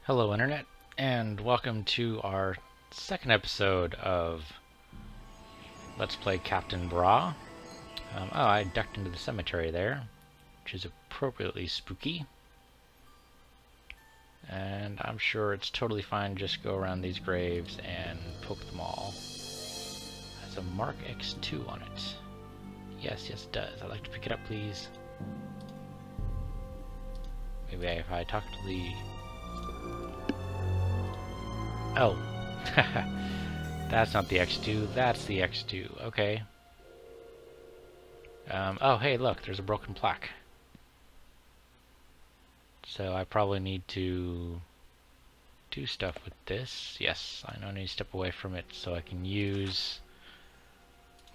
Hello Internet, and welcome to our second episode of Let's Play Kaptain Brawe. Oh, I ducked into the cemetery there, which is appropriately spooky. And I'm sure it's totally fine to just go around these graves and poke them all. It has a Mark X2 on it. Yes, it does. I'd like to pick it up, please. Maybe if I talk to the... Oh, that's not the X2, that's the X2, okay. Oh, hey, look, there's a broken plaque. So I probably need to do stuff with this. Yes, I know I need to step away from it so I can use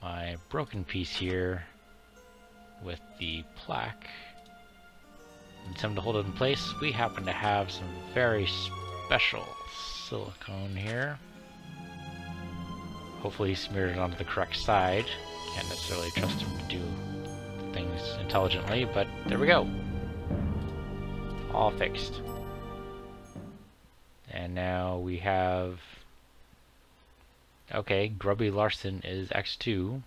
my broken piece here with the plaque. And something to hold it in place. We happen to have some very special silicone here. Hopefully he smeared it onto the correct side. Can't necessarily trust him to do things intelligently, but there we go. All fixed. And now we have... Okay, Grubby Larson is X2.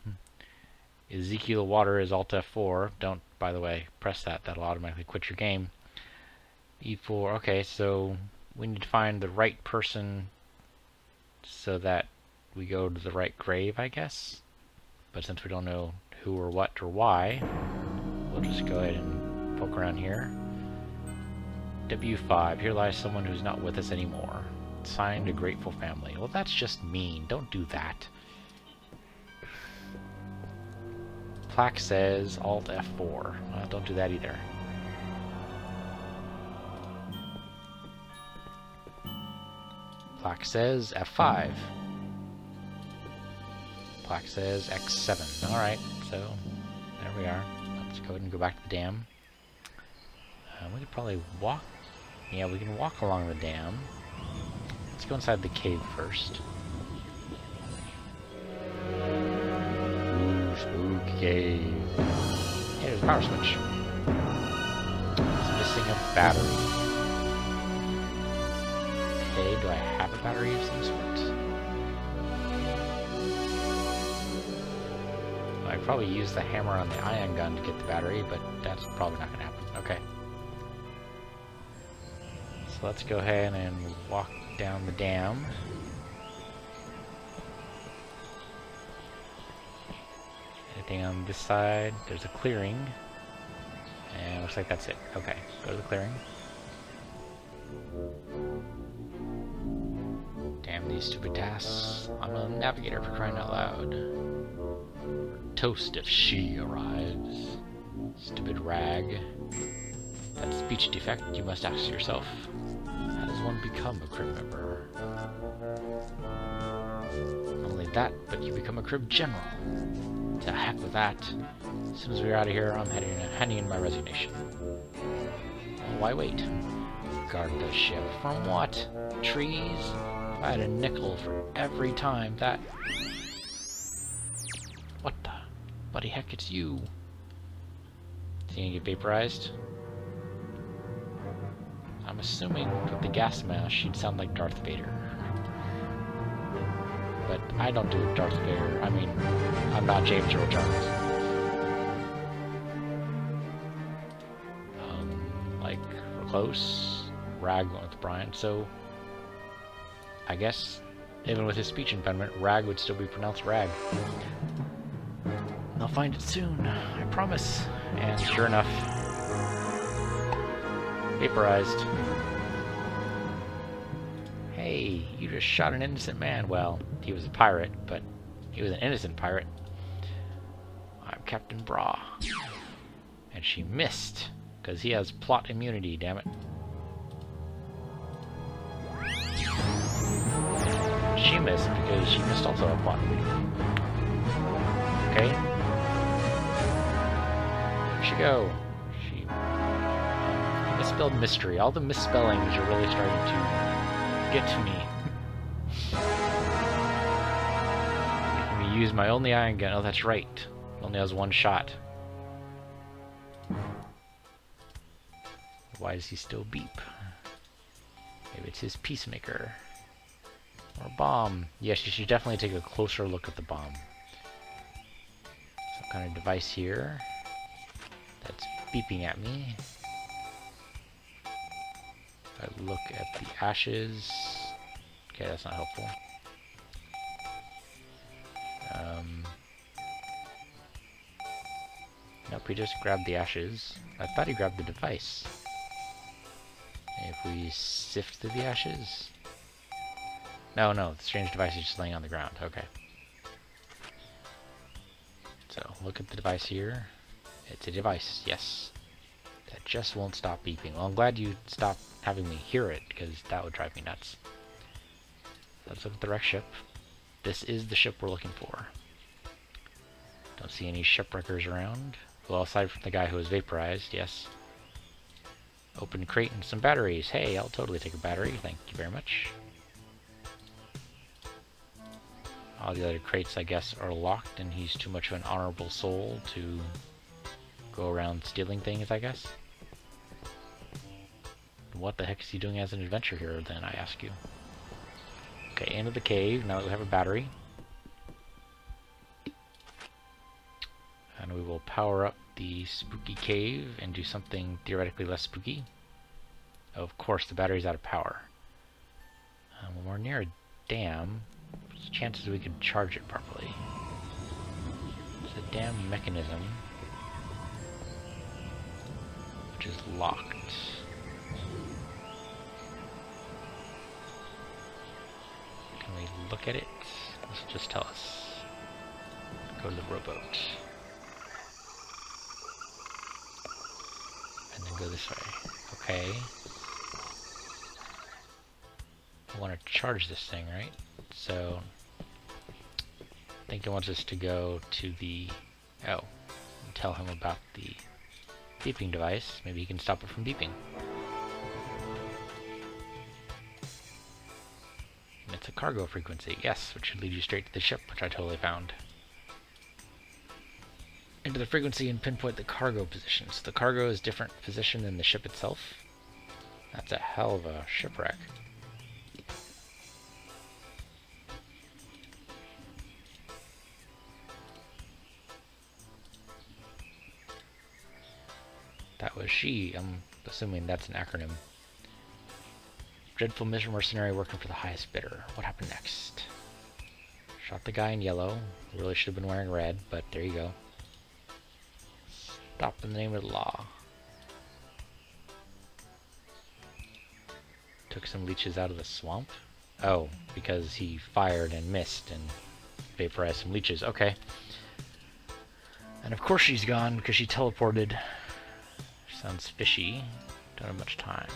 Ezekiel Water is Alt F4. Don't, by the way, press that. That'll automatically quit your game. E4. Okay, so we need to find the right person so that we go to the right grave, I guess. But since we don't know who or what or why, we'll just go ahead and poke around here. W5. Here lies someone who's not with us anymore. Signed, a grateful family. Well, that's just mean. Don't do that. Plaque says Alt F4. Well, don't do that either. Plaque says F5. Plaque says X7. Alright, so there we are. Let's go ahead and go back to the dam. We could probably walk. Yeah, we can walk along the dam. Let's go inside the cave first. Ooh, spooky cave. Hey, there's a power switch. It's missing a battery. Okay, do I have a battery of some sort? I'd probably use the hammer on the ion gun to get the battery, but that's probably not going to happen. Okay. So let's go ahead and walk down the dam. Anything on this side? There's a clearing. And looks like that's it. Okay, go to the clearing. Damn these stupid tasks. I'm a navigator for crying out loud. Toast if she arrives. Stupid rag. That speech defect, you must ask yourself. How does one become a crib member? Not only that, but you become a crib general. To heck with that. As soon as we're out of here, I'm handing in my resignation. Why wait? Guard the ship. From what? Trees? If I had a nickel for every time that... What the? Bloody heck, it's you. Is he gonna get vaporized? I'm assuming with the gas mask, she'd sound like Darth Vader. But I don't do Darth Vader. I mean, I'm not James Earl Jones. Like, we're close. Rag went with Brian, so... I guess, even with his speech impediment, Rag would still be pronounced Rag. I'll find it soon, I promise. And sure enough, vaporized. Hey, you just shot an innocent man. Well, he was a pirate, but he was an innocent pirate. I'm Kaptain Brawe. And she missed, because he has plot immunity, damn it. She missed because she missed also a plot immunity. Okay. There she go. She misspelled mystery. All the misspellings are really starting to get to me. Let me use my only ion gun. Oh, that's right. It only has one shot. Why does he still beep? Maybe it's his peacemaker. Or a bomb. Yes, you should definitely take a closer look at the bomb. Some kind of device here that's beeping at me. If I look at the ashes... Okay, that's not helpful. Nope, he just grabbed the ashes. I thought he grabbed the device. If we sift through the ashes... No, the strange device is just laying on the ground. Okay. So, look at the device here. It's a device, yes. That just won't stop beeping. Well, I'm glad you stopped having me hear it, because that would drive me nuts. Let's look at the wrecked ship. This is the ship we're looking for. Don't see any shipwreckers around. Well, aside from the guy who was vaporized, yes. Open crate and some batteries. Hey, I'll totally take a battery. Thank you very much. All the other crates, I guess, are locked, and he's too much of an honorable soul to go around stealing things, I guess. What the heck is he doing as an adventure hero, then, I ask you? Okay, into the cave, now that we have a battery. And we will power up the spooky cave and do something theoretically less spooky. Oh, of course, the battery's out of power. When we're near a dam, there's chances we could charge it properly. It's a dam mechanism, which is locked. Can we look at it? This will just tell us. Go to the rowboat. And then go this way. Okay. I want to charge this thing, right? So, I think it wants us to go to the... Oh, and tell him about the beeping device. Maybe he can stop it from beeping. And it's a cargo frequency, yes, which should lead you straight to the ship, which I totally found. Enter the frequency and pinpoint the cargo position. So the cargo is different position than the ship itself. That's a hell of a shipwreck. That was she. I'm assuming that's an acronym. Dreadful mercenary working for the highest bidder. What happened next? Shot the guy in yellow. Really should have been wearing red, but there you go. Stop in the name of the law. Took some leeches out of the swamp. Oh, because he fired and missed and vaporized some leeches. Okay. And of course she's gone because she teleported. Sounds fishy. Don't have much time.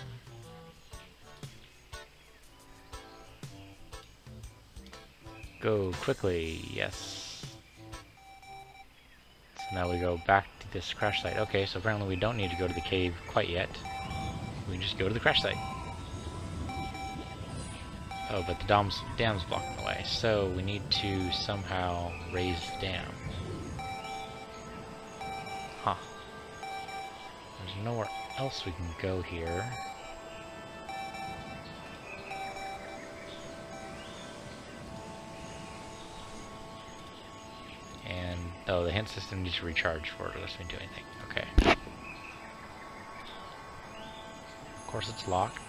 Go quickly, yes. So now we go back to this crash site. Okay, so apparently we don't need to go to the cave quite yet. We can just go to the crash site. Oh, but the dam's blocking the way, so we need to somehow raise the dam. Huh. There's nowhere else we can go here. And, oh, the hint system needs to recharge for it, or else we can do anything. Okay. Of course it's locked.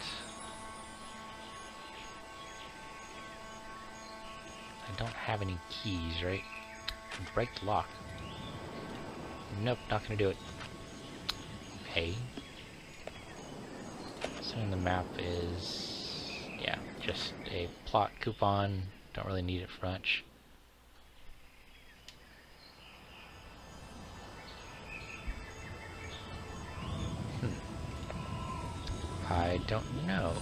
I don't have any keys, right? Break the lock. Nope, not gonna do it. Okay. So the map is, yeah, just a plot coupon. Don't really need it for much. I don't know.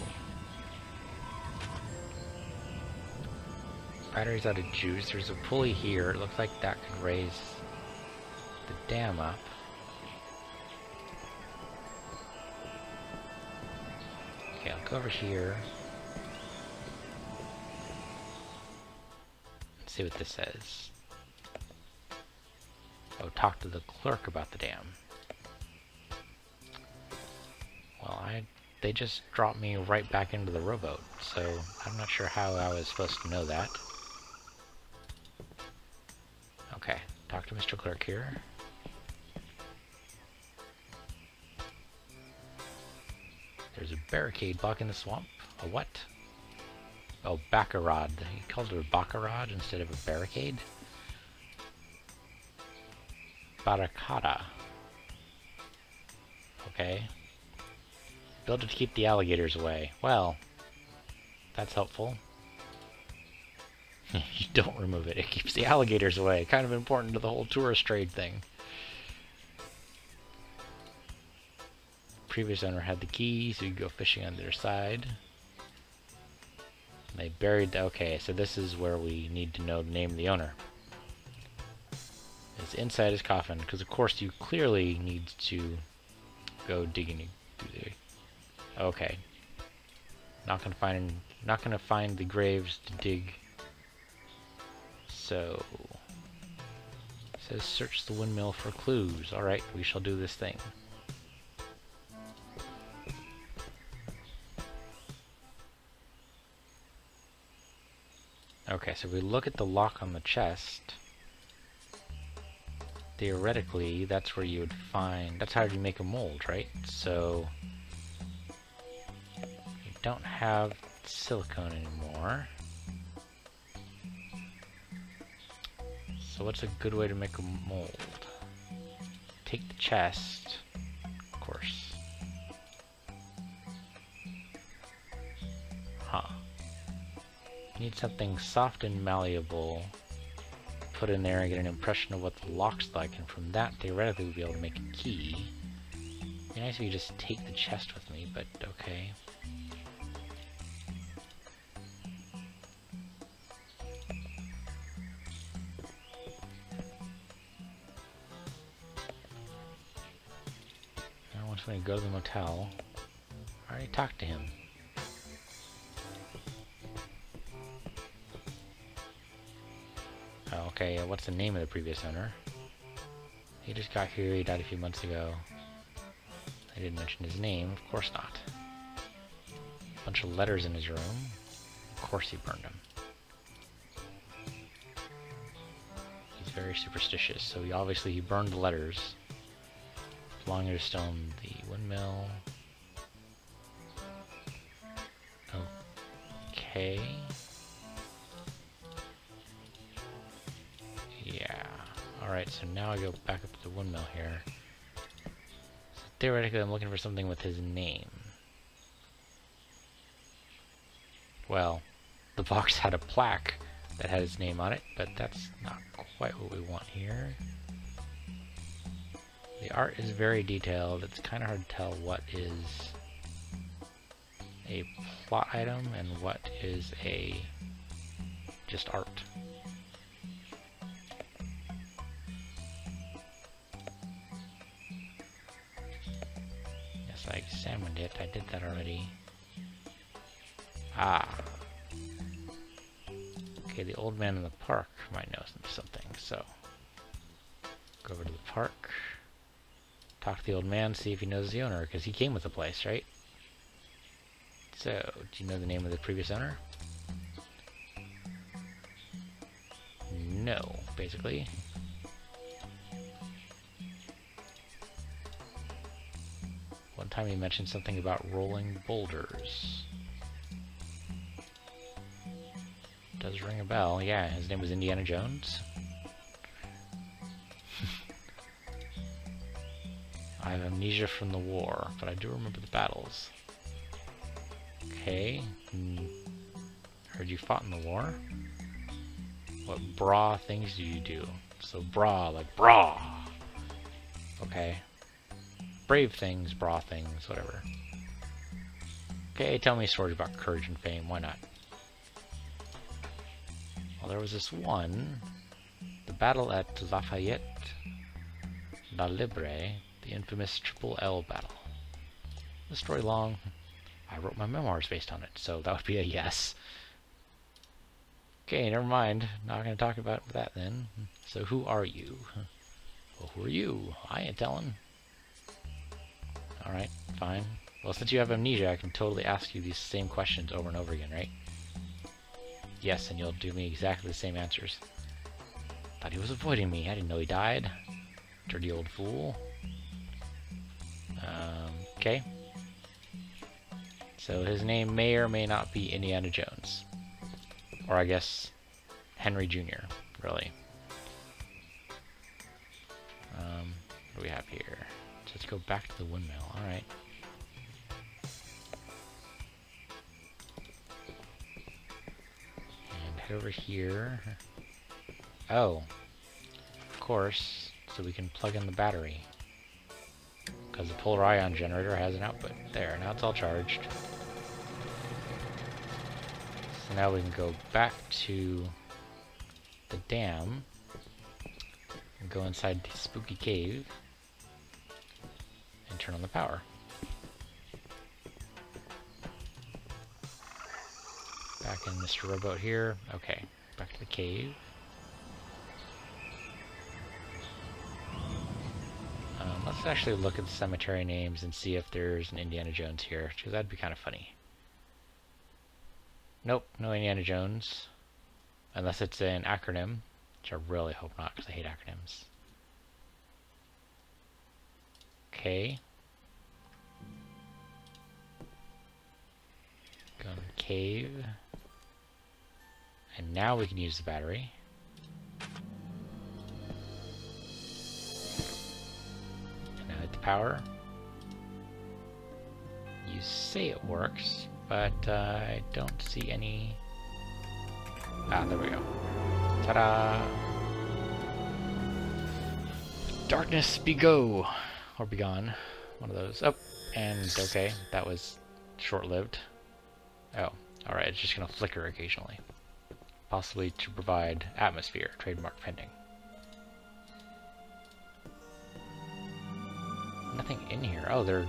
Batteries out of juice. There's a pulley here. It looks like that could raise the dam up. Okay, I'll go over here. Let's see what this says. Oh, talk to the clerk about the dam. Well, I they just dropped me right back into the rowboat, so I'm not sure how I was supposed to know that. Okay, talk to Mr. Clerk here. There's a barricade blocking the swamp. A what? Oh, Baccarod. He called it a Baccarod instead of a barricade. Barricada. Okay. Build it to keep the alligators away. Well, that's helpful. You don't remove it. It keeps the alligators away. Kind of important to the whole tourist trade thing. Previous owner had the key, so you could go fishing on their side. They buried the... Okay, so this is where we need to know the name of the owner. It's inside his coffin, because of course you clearly need to go digging through there. Okay. Not gonna find the graves to dig. So it says search the windmill for clues. Alright, we shall do this thing. Okay, so if we look at the lock on the chest, theoretically that's where you would find, that's how you make a mold, right? So you don't have silicone anymore. So what's a good way to make a mold? Take the chest, of course. Huh. You need something soft and malleable. Put in there and get an impression of what the lock's like, and from that, theoretically, we'll be able to make a key. It'd be nice if you just take the chest with me, but okay. Now, once we go to the motel, I already talked to him. Oh, okay, what's the name of the previous owner? He just got here, he died a few months ago. I didn't mention his name, of course not. A bunch of letters in his room. Of course he burned them. He's very superstitious, so he burned the letters. Belonging to stone, the windmill. Okay. Yeah. Alright, so now I go back up to the windmill here. So theoretically, I'm looking for something with his name. Well, the box had a plaque that had his name on it, but that's not quite what we want here. The art is very detailed. It's kind of hard to tell what is a plot item and what is just art. Yes, I examined it. I did that already. Ah. Okay, the old man in the park might know something, so go over to the park. Talk to the old man, see if he knows the owner, because he came with the place, right? So, do you know the name of the previous owner? No, basically. One time he mentioned something about rolling boulders. Does ring a bell. Yeah, his name was Indiana Jones. I have amnesia from the war, but I do remember the battles. Okay. Heard you fought in the war. What Brawe things do you do? So Brawe, like Brawe. Okay. Brave things, Brawe things, whatever. Okay, tell me stories about courage and fame. Why not? Well, there was this one. The battle at Lafayette, La Libre, the infamous Triple L battle. The story long. I wrote my memoirs based on it, so that would be a yes. Okay, never mind. Not going to talk about that then. So who are you? Well, who are you? I ain't telling. Alright, fine. Well, since you have amnesia, I can totally ask you these same questions over and over again, right? Yes, and you'll do me exactly the same answers. Thought he was avoiding me. I didn't know he died. Dirty old fool. Okay. So his name may or may not be Indiana Jones. Or I guess Henry Jr., really. What do we have here? So let's go back to the windmill. Alright. And head over here. Oh. Of course. So we can plug in the battery. Because the polar ion generator has an output. There, now it's all charged. So now we can go back to the dam and go inside the spooky cave and turn on the power. Back in Mr. Rowboat here. Okay, back to the cave. Let's actually look at the cemetery names and see if there's an Indiana Jones here, because that'd be kind of funny. Nope, no Indiana Jones. Unless it's an acronym, which I really hope not, because I hate acronyms. Okay. Go in the cave. And now we can use the battery. Power. You say it works, but I don't see any. Ah, there we go. Ta-da! Darkness be go, or be gone. One of those. Oh, and okay, that was short-lived. Oh, alright, it's just gonna flicker occasionally. Possibly to provide atmosphere, trademark pending. Nothing in here. Oh, there are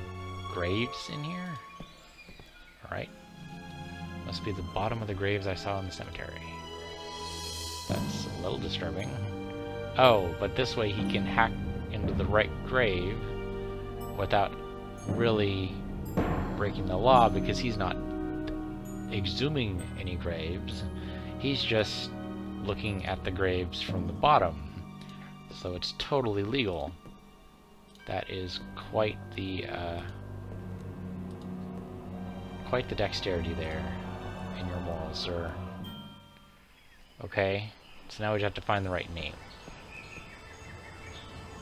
graves in here? Alright. Must be the bottom of the graves I saw in the cemetery. That's a little disturbing. Oh, but this way he can hack into the right grave without really breaking the law, because he's not exhuming any graves. He's just looking at the graves from the bottom. So it's totally legal. That is quite the dexterity there in your morals, sir. Okay, so now we just have to find the right name,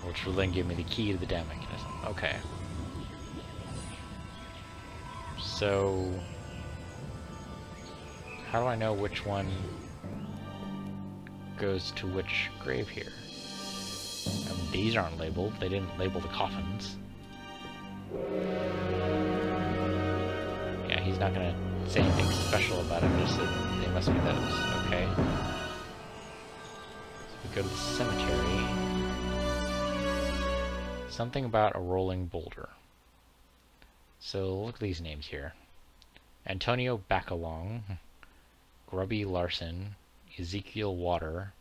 which will then give me the key to the dam mechanism. Okay. So, how do I know which one goes to which grave here? These aren't labeled. They didn't label the coffins. Yeah, he's not gonna say anything special about it, just that they must be those. Okay. So we go to the cemetery. Something about a rolling boulder. So look at these names here. Antonio Bacalong, Grubby Larson, Ezekiel Water,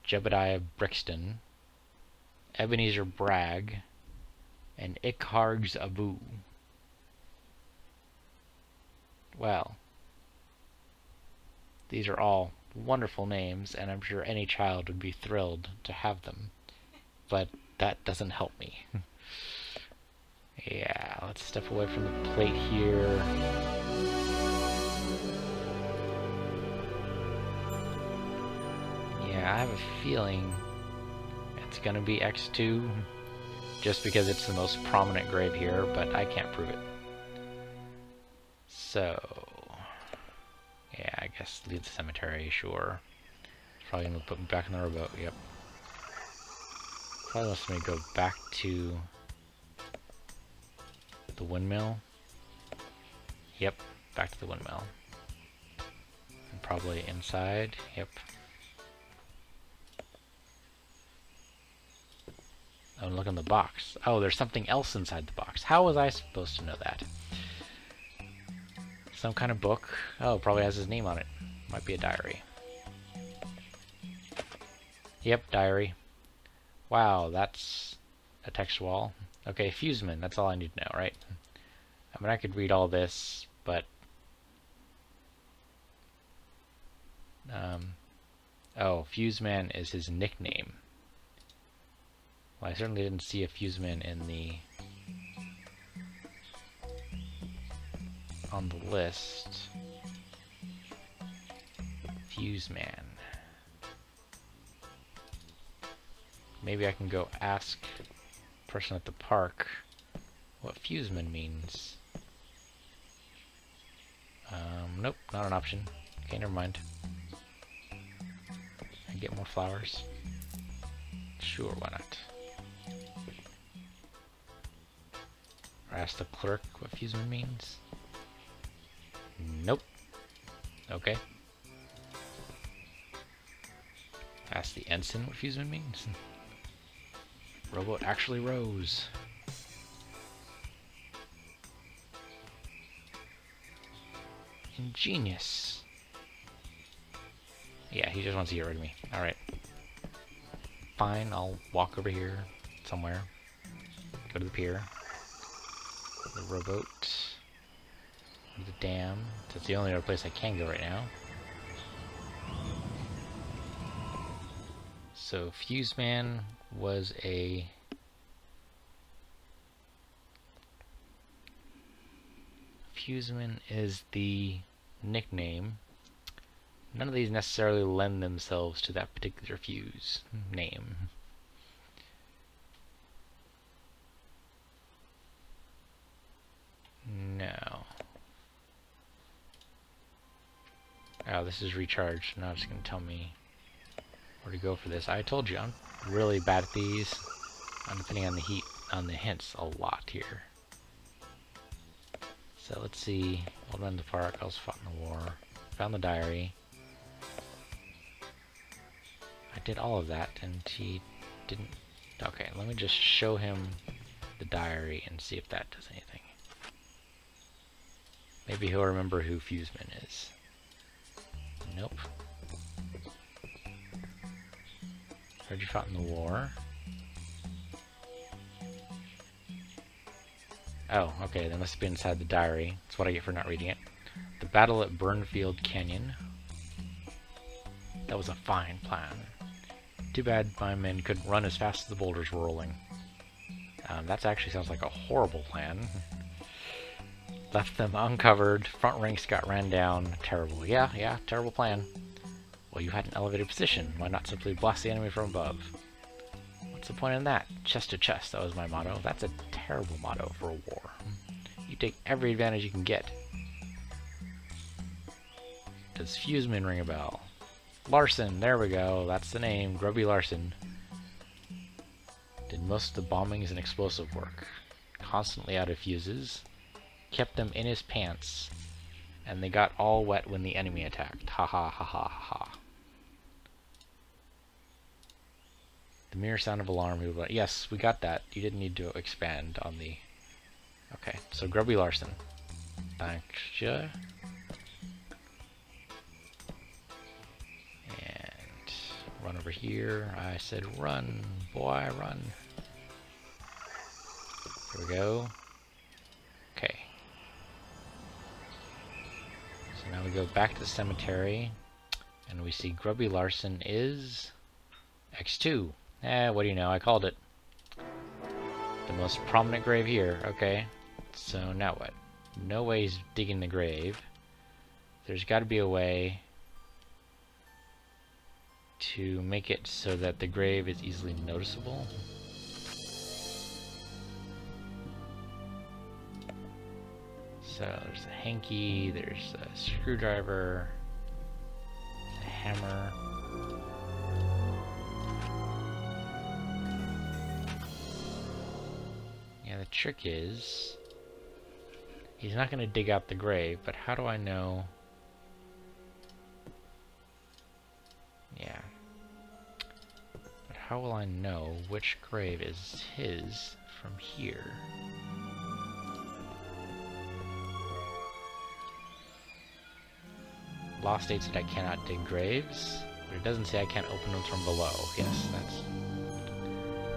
Jebediah Brixton, Ebenezer Bragg, and Ichargs Abu. Well, these are all wonderful names, and I'm sure any child would be thrilled to have them. But that doesn't help me. Yeah, let's step away from the plate here. Yeah, I have a feeling it's gonna be X2, just because it's the most prominent grave here, but I can't prove it. So, yeah, I guess leave the cemetery, sure. It's probably gonna put me back in the rowboat, yep. Probably wants me to go back to the windmill. Yep, back to the windmill. And probably inside, yep. Oh, and look in the box. Oh, there's something else inside the box. How was I supposed to know that? Some kind of book. Oh, probably has his name on it. Might be a diary. Yep, diary. Wow, that's a text wall. Okay, Fuseman, that's all I need to know, right? I mean, I could read all this, but oh, Fuseman is his nickname. Well, I certainly didn't see a Fuseman in the on the list. Fuseman. Maybe I can go ask the person at the park what Fuseman means. Nope, not an option. Okay, never mind. I get more flowers. Sure, why not? Or ask the clerk what Fuseman means. Nope. Okay. Ask the ensign what Fuseman means. Rowboat actually rows. Ingenious. Yeah, he just wants to get rid of me. Alright. Fine, I'll walk over here somewhere. Go to the pier. The rowboat. The dam. That's the only other place I can go right now. So Fuseman was a Fuseman is the nickname. None of these necessarily lend themselves to that particular fuse name. No. Oh, this is recharged. Now it's going to tell me where to go for this. I told you, I'm really bad at these. I'm depending on the hints a lot here. So let's see. Old Man in the Park, I was fought in the war. Found the diary. I did all of that, and he didn't. Okay, let me just show him the diary and see if that does anything. Maybe he'll remember who Fuseman is. Nope. Heard you fought in the war. Oh, okay, that must have been inside the diary. That's what I get for not reading it. The battle at Burnfield Canyon. That was a fine plan. Too bad my men couldn't run as fast as the boulders were rolling. That actually sounds like a horrible plan. Left them uncovered, front ranks got ran down. Terrible. Yeah, terrible plan. Well, you had an elevated position. Why not simply blast the enemy from above? What's the point in that? Chest to chest, that was my motto. That's a terrible motto for a war. You take every advantage you can get. Does Fuseman ring a bell? Larson, there we go. That's the name. Grubby Larson. Did most of the bombings and explosive work. Constantly out of fuses. Kept them in his pants. And they got all wet when the enemy attacked. Ha ha ha ha ha. The mere sound of alarm. Yes, we got that. You didn't need to expand on the... Okay, so Grubby Larson. Thanks, ya. And run over here. I said run, boy, run. Here we go. Okay. So now we go back to the cemetery, and we see Grubby Larson is X2. What do you know? I called it. The most prominent grave here. Okay. So now what? No way he's digging the grave. There's got to be a way to make it so that the grave is easily noticeable. So there's a hanky, there's a screwdriver, there's a hammer. Yeah, the trick is, he's not going to dig out the grave, but how do I know? Yeah. But how will I know which grave is his from here? Law states that I cannot dig graves, but it doesn't say I can't open them from below. Yes,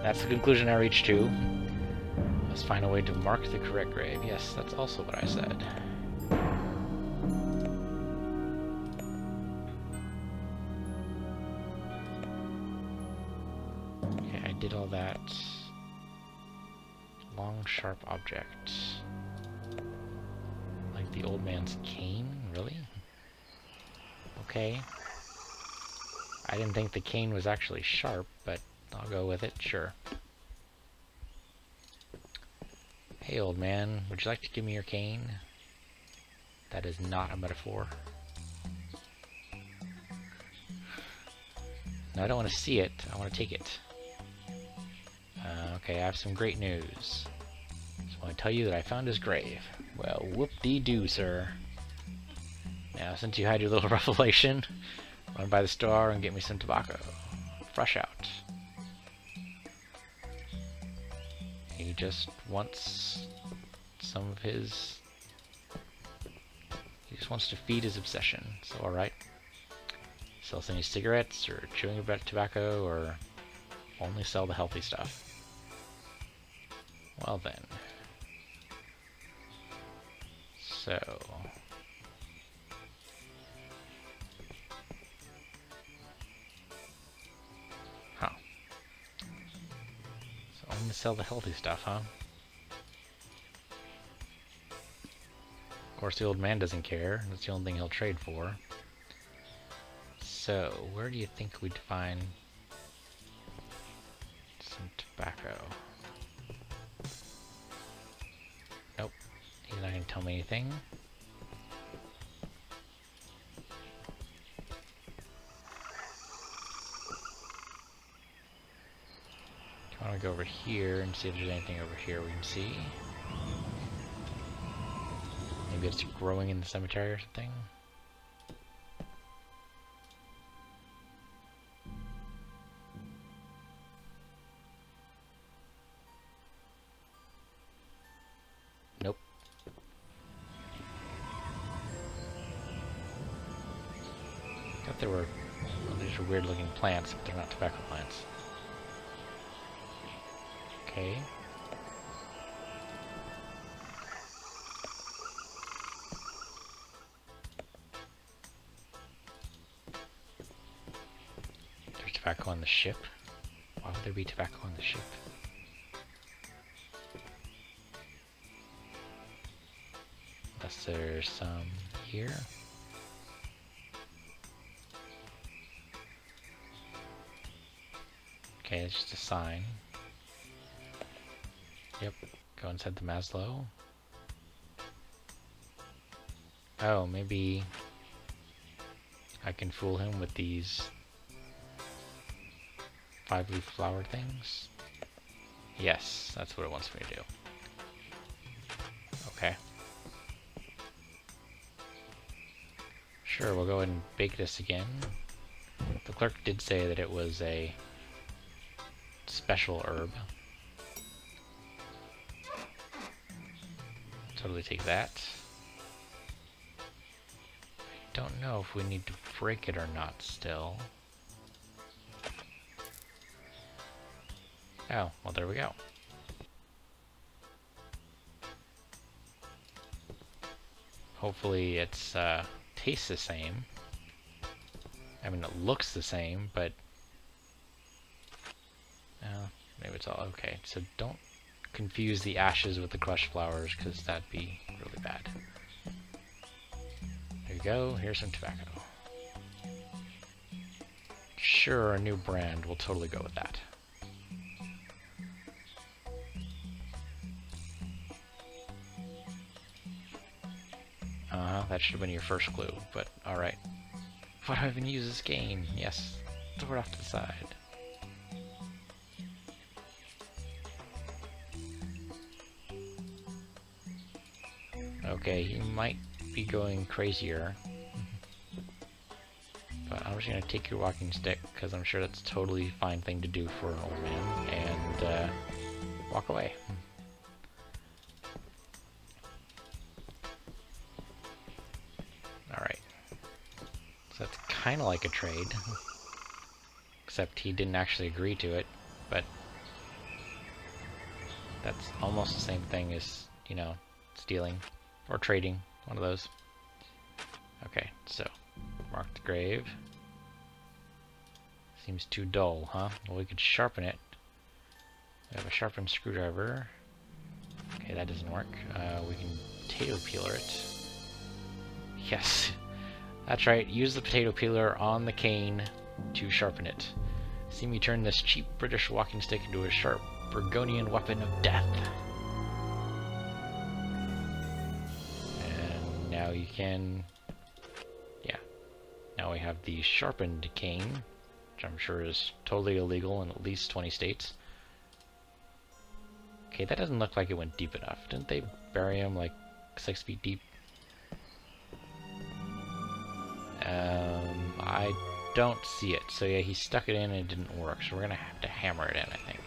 that's the conclusion I reached to. Must find a way to mark the correct grave. Yes, that's also what I said. Okay, I did all that. Long, sharp object. Like the old man's cane? Really? Okay. I didn't think the cane was actually sharp, but I'll go with it, sure. Hey, old man, would you like to give me your cane? That is not a metaphor. No, I don't want to see it. I want to take it. Okay, I have some great news. Just want to tell you that I found his grave. Well, whoop-dee-doo, sir. Now, since you had your little revelation, run by the store and get me some tobacco. Fresh out. He just wants some of his... He just wants to feed his obsession, so alright. Sell any cigarettes, or chewing about tobacco, or only sell the healthy stuff. Well then. So... Huh. So only sell the healthy stuff, huh? Of course the old man doesn't care. That's the only thing he'll trade for. So, where do you think we'd find some tobacco? Nope. He's not going to tell me anything. I want to go over here and see if there's anything over here we can see. Maybe it's growing in the cemetery or something. Nope. I thought there were... Well, these are weird looking plants, but they're not tobacco plants. Okay. There's tobacco on the ship. Why would there be tobacco on the ship? Unless there's some here. Okay, it's just a sign. Yep, go inside the Maslow. Oh, maybe I can fool him with these 5-leaf flower things. Yes, that's what it wants me to do. Okay. Sure, we'll go ahead and bake this again. The clerk did say that it was a special herb. Totally take that. I don't know if we need to break it or not still. Oh, well there we go. Hopefully it's tastes the same. I mean it looks the same, but maybe it's all okay. So don't confuse the ashes with the crushed flowers, because that'd be really bad. There you go, here's some tobacco. Sure, a new brand, we'll totally go with that. That should have been your first clue, but alright. Why do I even use this cane? Yes, throw it off to the side. Okay, he might be going crazier. But I'm just gonna take your walking stick, because I'm sure that's a totally fine thing to do for an old man, and walk away. Alright. So that's kind of like a trade. Except he didn't actually agree to it, but... That's almost the same thing as, you know, stealing or trading, one of those. Okay, so mark the grave. Seems too dull, huh? Well, we could sharpen it. We have a sharpened screwdriver. Okay, that doesn't work. We can potato peeler it. Yes, that's right. Use the potato peeler on the cane to sharpen it. See me turn this cheap British walking stick into a sharp Burgundian weapon of death. And now you can... yeah. Now we have the sharpened cane, which I'm sure is totally illegal in at least 20 states. Okay, that doesn't look like it went deep enough. Didn't they bury him like 6 feet deep? I don't see it. So yeah, he stuck it in and it didn't work. So we're gonna have to hammer it in, I think.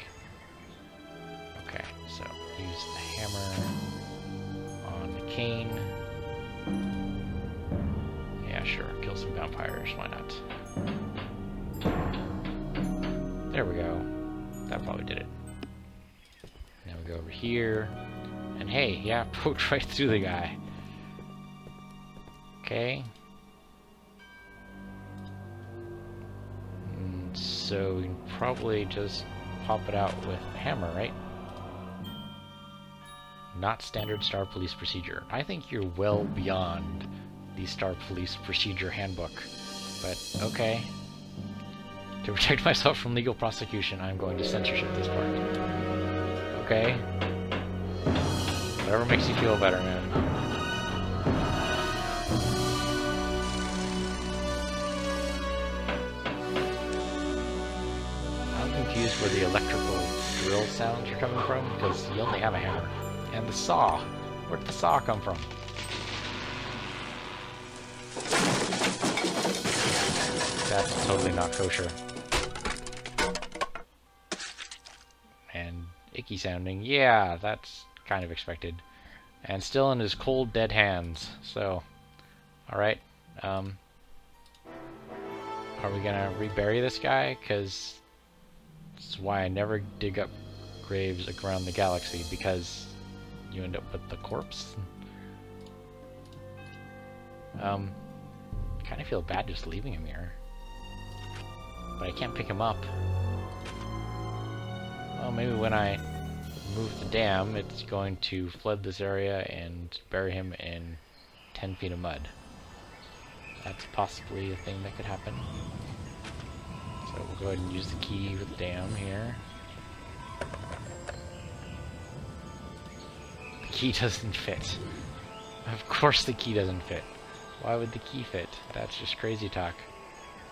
Okay, so use the hammer on the cane. Yeah, sure. Kill some vampires. Why not? There we go. That probably did it. Now we go over here. And hey, yeah, poked right through the guy. Okay. So we can probably just pop it out with a hammer, right? Not standard Star Police procedure. I think you're well beyond the Star Police procedure handbook. But, okay. To protect myself from legal prosecution, I'm going to censorship this part. Okay. Whatever makes you feel better, man. Confused where the electrical drill sounds are coming from, because you only have a hammer. And the saw. Where did the saw come from? That's totally not kosher. And icky sounding. Yeah, that's kind of expected. And still in his cold, dead hands. So, alright. Are we gonna rebury this guy? Because that's why I never dig up graves around the galaxy, because you end up with the corpse. Kind of feel bad just leaving him here. But I can't pick him up. Well, maybe when I move the dam, it's going to flood this area and bury him in 10 feet of mud. That's possibly a thing that could happen. So we'll go ahead and use the key with the dam here. The key doesn't fit. Of course the key doesn't fit. Why would the key fit? That's just crazy talk.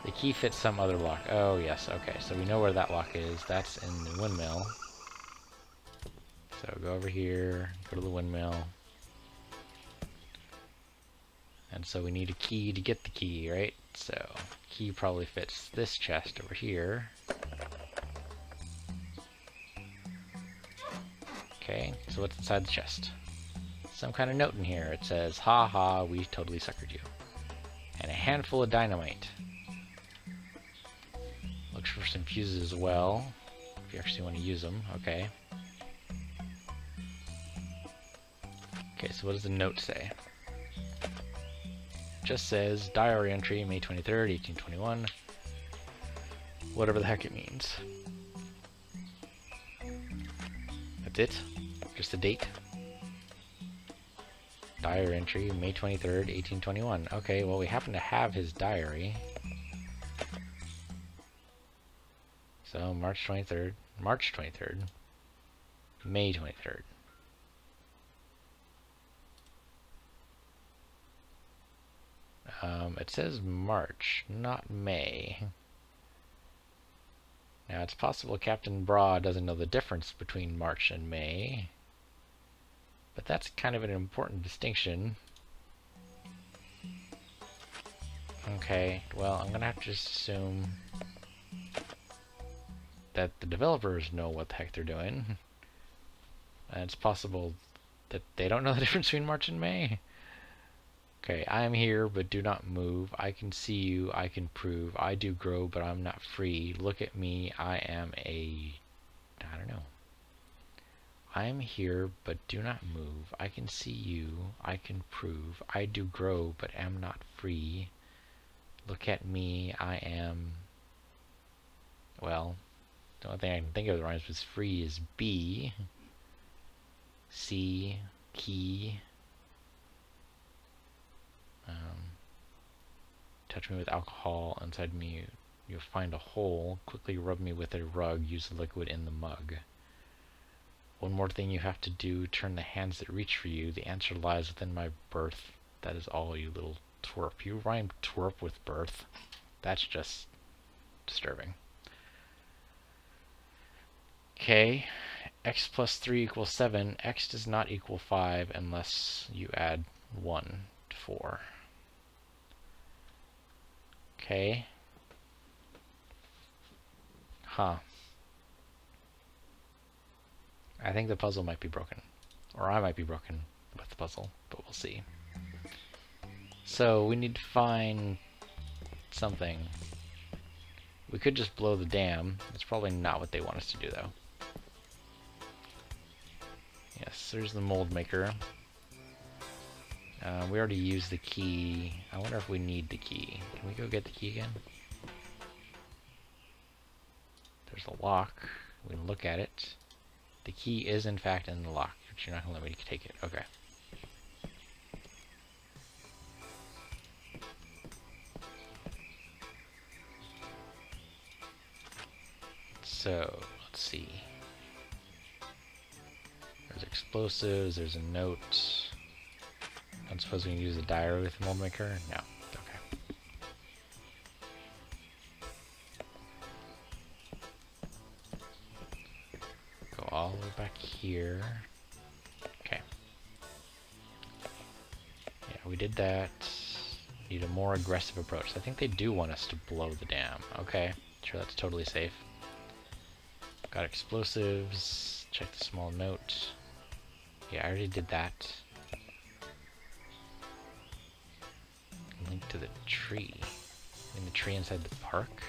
The key fits some other lock. Oh yes, okay. So we know where that lock is. That's in the windmill. So go over here, go to the windmill. And so we need a key to get the key, right? So, key probably fits this chest over here. Okay, so what's inside the chest? Some kind of note in here. It says, "Ha ha, we totally suckered you." And a handful of dynamite. Looks for some fuses as well, if you actually want to use them. Okay. Okay, so what does the note say? Just says diary entry May 23rd, 1821. Whatever the heck it means. That's it? Just the date? Diary entry May 23rd, 1821. Okay, well we happen to have his diary. So March 23rd, May 23rd. It says March, not May. Now it's possible Kaptain Brawe doesn't know the difference between March and May, but that's kind of an important distinction. Okay, well I'm gonna have to just assume that the developers know what the heck they're doing. And it's possible that they don't know the difference between March and May. Okay, I am here, but do not move. I can see you, I can prove. I do grow, but I'm not free. Look at me, I am a... I don't know. I am here, but do not move. I can see you, I can prove. I do grow, but am not free. Look at me, I am... Well, the only thing I can think of that rhymes with free is B. C, key. Touch me with alcohol, inside me you'll find a hole. Quickly rub me with a rug, use the liquid in the mug. One more thing you have to do, turn the hands that reach for you. The answer lies within my birth. That is all, you little twerp. You rhyme twerp with birth. That's just disturbing. Okay, x plus 3 equals 7. X does not equal 5 unless you add 1 to 4. Okay. Huh. I think the puzzle might be broken. Or I might be broken with the puzzle, but we'll see. So, we need to find something. We could just blow the dam. That's probably not what they want us to do, though. Yes, there's the mold maker. We already used the key. I wonder if we need the key. Can we go get the key again? There's a lock. We can look at it. The key is in fact in the lock, but you're not going to let me take it. Okay. So, let's see. There's explosives, there's a note. I don't suppose we can use a diary with the mold maker? No. Okay. Go all the way back here. Okay. Yeah, we did that. Need a more aggressive approach. I think they do want us to blow the dam. Okay. Sure, that's totally safe. Got explosives. Check the small note. Yeah, I already did that. Link to the tree. In the tree inside the park?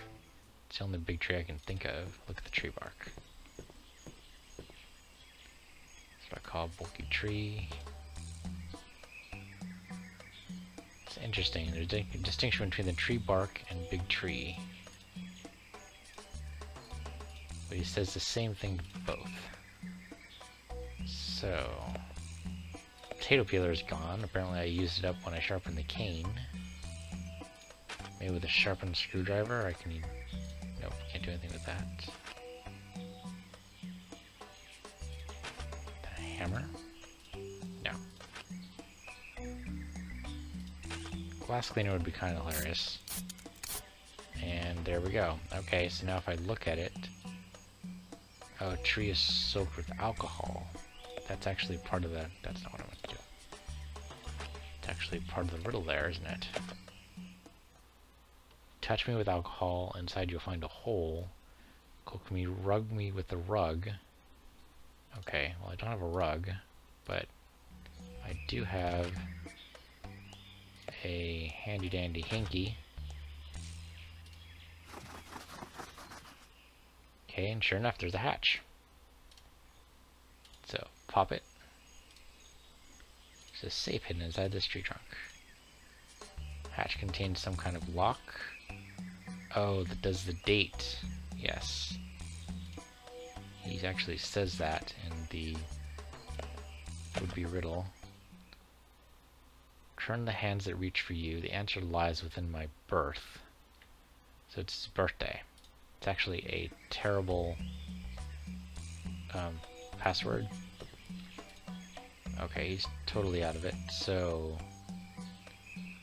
It's the only big tree I can think of. Look at the tree bark. That's what I call a bulky tree. It's interesting. There's a distinction between the tree bark and big tree. But he says the same thing to both. So, potato peeler is gone. Apparently I used it up when I sharpened the cane. Maybe with a sharpened screwdriver I can... Nope, can't do anything with that. A hammer? No. Glass cleaner would be kind of hilarious. And there we go. Okay, so now if I look at it... Oh, a tree is soaked with alcohol. That's actually part of the... That's not what I want to do. It's actually part of the riddle there, isn't it? Touch me with alcohol. Inside you'll find a hole. Cook me, rug me with the rug. Okay, well I don't have a rug, but I do have a handy dandy hanky. Okay, and sure enough, there's a hatch. So, pop it. There's a safe hidden inside this tree trunk. Hatch contains some kind of lock. Oh, that does the date. Yes. He actually says that in the would-be riddle. Turn the hands that reach for you. The answer lies within my birth. So it's his birthday. It's actually a terrible password. Okay, he's totally out of it. So,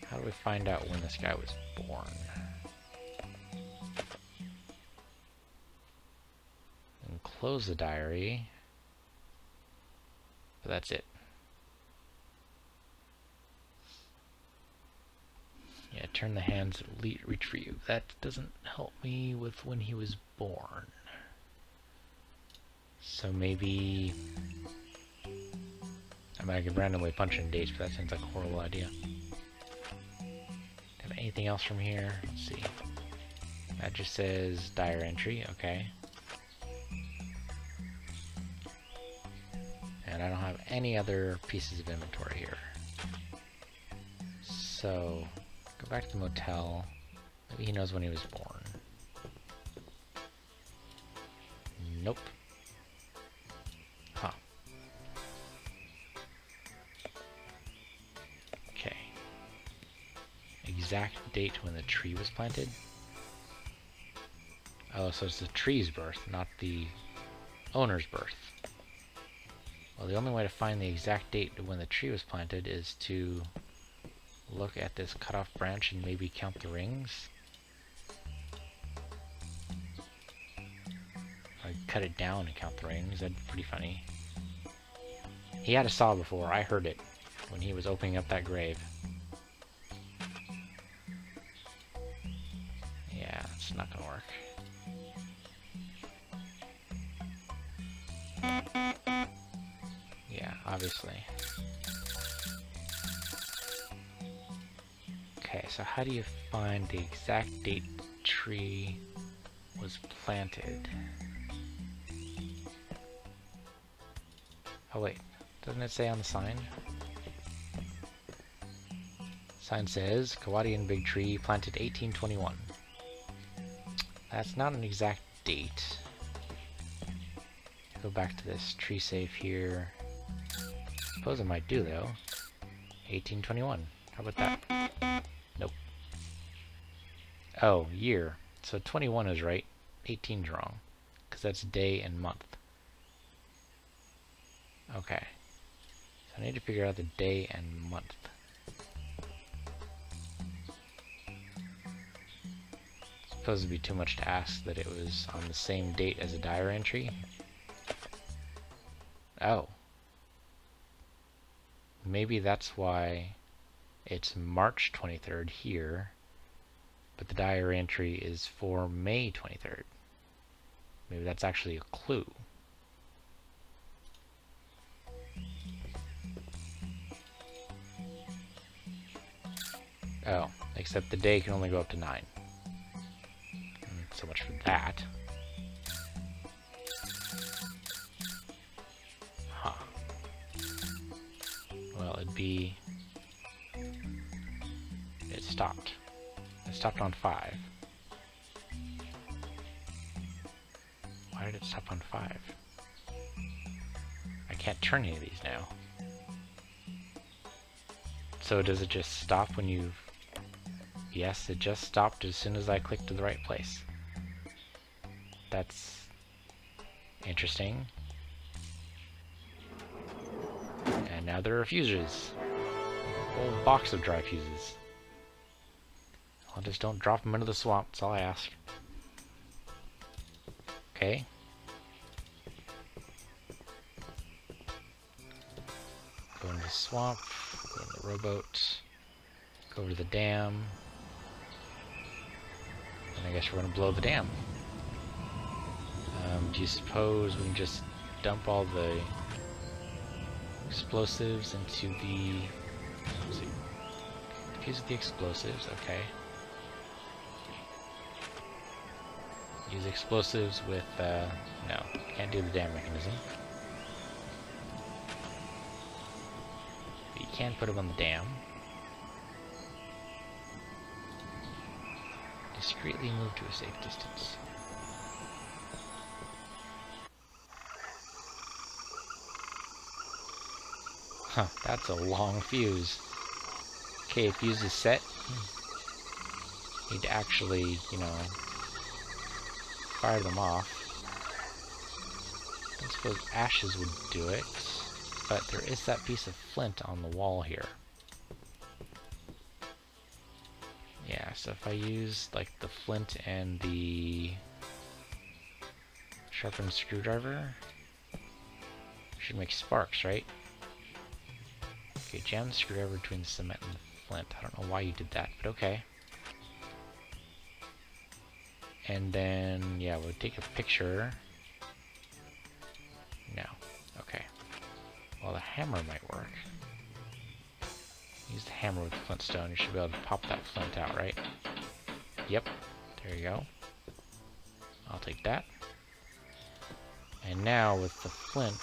how do we find out when this guy was born? And close the diary. But that's it. Yeah, turn the hands that reach for you. That doesn't help me with when he was born. So maybe... I mean, I could randomly punch in dates, but that seems like a horrible idea. Have anything else from here? Let's see. That just says diary entry, okay. And I don't have any other pieces of inventory here. So, go back to the motel. Maybe he knows when he was born. Nope. Huh. Okay. Exact date when the tree was planted. Oh, so it's the tree's birth, not the owner's birth. Well, the only way to find the exact date of when the tree was planted is to look at this cutoff branch and maybe count the rings. Or cut it down and count the rings. That'd be pretty funny. He had a saw before. I heard it when he was opening up that grave. Yeah, it's not gonna work. Yeah, obviously. Okay, so how do you find the exact date the tree was planted? Oh wait, doesn't it say on the sign? Sign says, Kawadian Big Tree planted 1821. That's not an exact date. Go back to this tree safe here. Suppose it might do though. 1821. How about that? Nope. Oh, year. So 21 is right. 18's wrong. Because that's day and month. Okay. So I need to figure out the day and month. Suppose it'd be too much to ask that it was on the same date as a diary entry. Oh. Maybe that's why it's March 23rd here, but the diary entry is for May 23rd. Maybe that's actually a clue. Oh, except the day can only go up to 9. So much for that. Huh. Well, it'd be... It stopped. It stopped on 5. Why did it stop on 5? I can't turn any of these now. So does it just stop when you... Yes, it just stopped as soon as I clicked to the right place. That's interesting. And now there are fuses. A whole box of dry fuses. Well, just don't drop them into the swamp, that's all I ask. Okay. Go into the swamp, go into the rowboat, go over to the dam. And I guess we're gonna blow the dam. Do you suppose we can just dump all the explosives into the... Let's see. Use the explosives, okay. Use explosives with, no, can't do the dam mechanism. But you can put them on the dam. Discreetly move to a safe distance. Huh, that's a long fuse. Okay, fuse is set. Need to actually, you know, fire them off. I don't suppose ashes would do it, but there is that piece of flint on the wall here. Yeah, so if I use, like, the flint and the sharpened screwdriver, should make sparks, right? Okay, jam the screwdriver between the cement and the flint. I don't know why you did that, but okay. And then, yeah, we'll take a picture. No. Okay. Well, the hammer might work. Use the hammer with the flintstone. You should be able to pop that flint out, right? Yep. There you go. I'll take that. And now with the flint,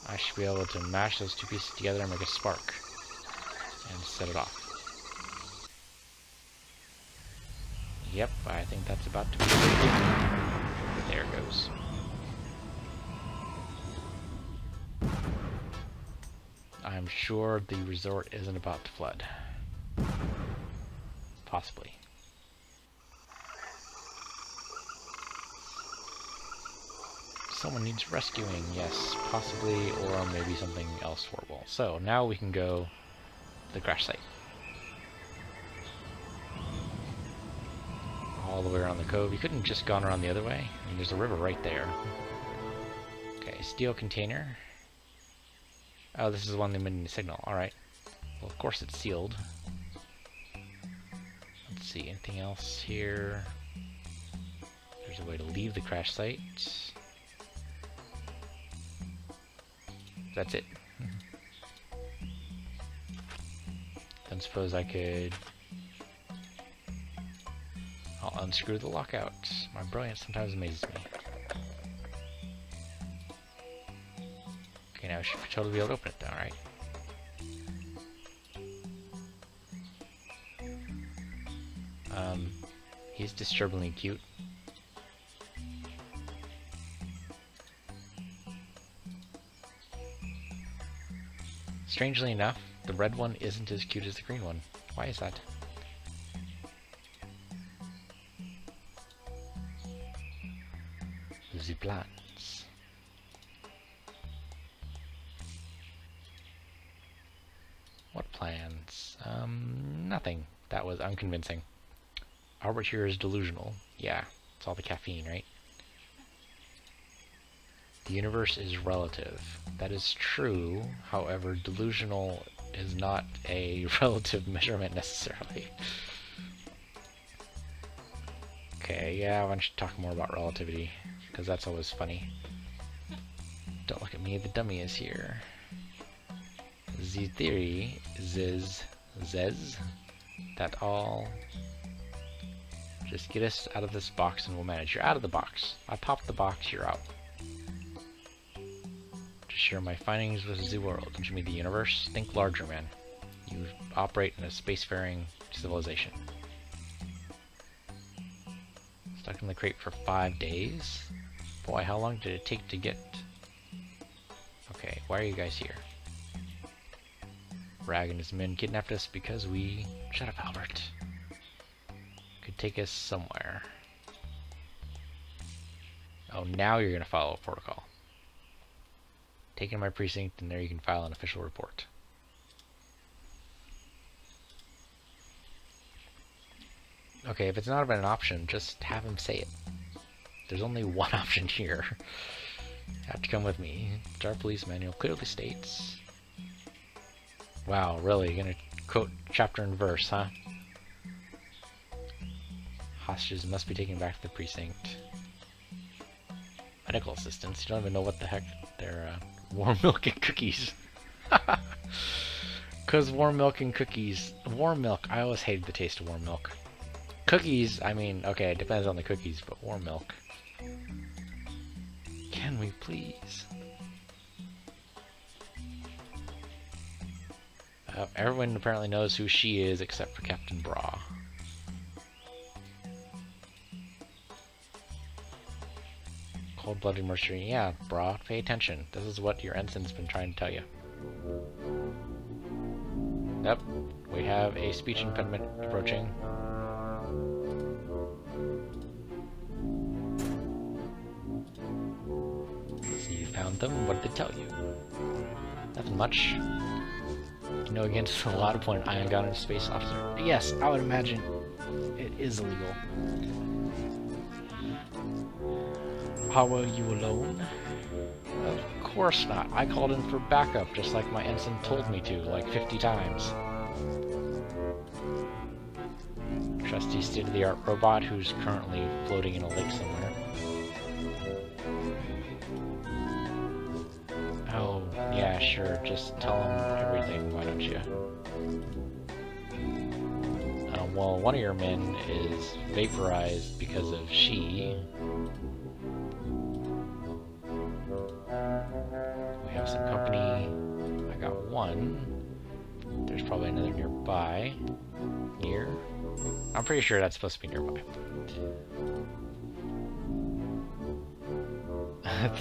I should be able to mash those two pieces together and make a spark. And set it off. Yep, I think that's about to be it. There it goes. I'm sure the resort isn't about to flood. Possibly. Someone needs rescuing, yes, possibly, or maybe something else horrible. So, now we can go to the crash site. All the way around the cove. You couldn't just gone around the other way. I mean, there's a river right there. Okay, steel container. Oh, this is the one that emitting the signal. Alright. Well, of course it's sealed. Let's see, anything else here? There's a way to leave the crash site. That's it. Then suppose I could... I'll unscrew the lockout. My brilliance sometimes amazes me. Okay, now I should totally be able to open it though, right? He's disturbingly cute. Strangely enough, the red one isn't as cute as the green one. Why is that? The plants. What plans? Nothing. That was unconvincing. Albert here is delusional. Yeah, it's all the caffeine, right? The universe is relative. That is true. However, delusional is not a relative measurement necessarily. Okay, yeah, why don't you talk more about relativity? Because that's always funny. Don't look at me, the dummy is here. The theory is that all... Just get us out of this box and we'll manage. You're out of the box. I popped the box, you're out. To share my findings with the world. Don't you mean the universe? Think larger, man. You operate in a spacefaring civilization. Stuck in the crate for 5 days? Boy, how long did it take to get... Okay, why are you guys here? Rag and his men kidnapped us because we... Shut up, Albert. Could take us somewhere. Oh, now you're gonna follow a protocol. Taken my precinct, and there you can file an official report. Okay, if it's not about an option, just have him say it. There's only one option here. You have to come with me. Our police manual clearly states... Wow, really? You're gonna quote chapter and verse, huh? Hostages must be taken back to the precinct. Medical assistance? You don't even know what the heck they're, warm milk and cookies. Cause warm milk and cookies. Warm milk, I always hated the taste of warm milk. Cookies, I mean, okay, it depends on the cookies, but warm milk. Can we please? Everyone apparently knows who she is except for Kaptain Brawe. Cold-blooded mercenary. Yeah, Brawe, pay attention. This is what your ensign's been trying to tell you. Yep, we have a speech impediment approaching. So you found them. What did they tell you? Nothing much. You know, against a lot of point, ion gun and space officer. Yes, I would imagine it is illegal. How are you alone? Of course not. I called in for backup just like my ensign told me to, like 50 times. Trusty state-of-the-art robot who's currently floating in a lake somewhere. Oh, yeah, sure. Just tell him everything, why don't you? Well, one of your men is vaporized because of she. We have some company. I got one. There's probably another nearby. Near. I'm pretty sure that's supposed to be nearby.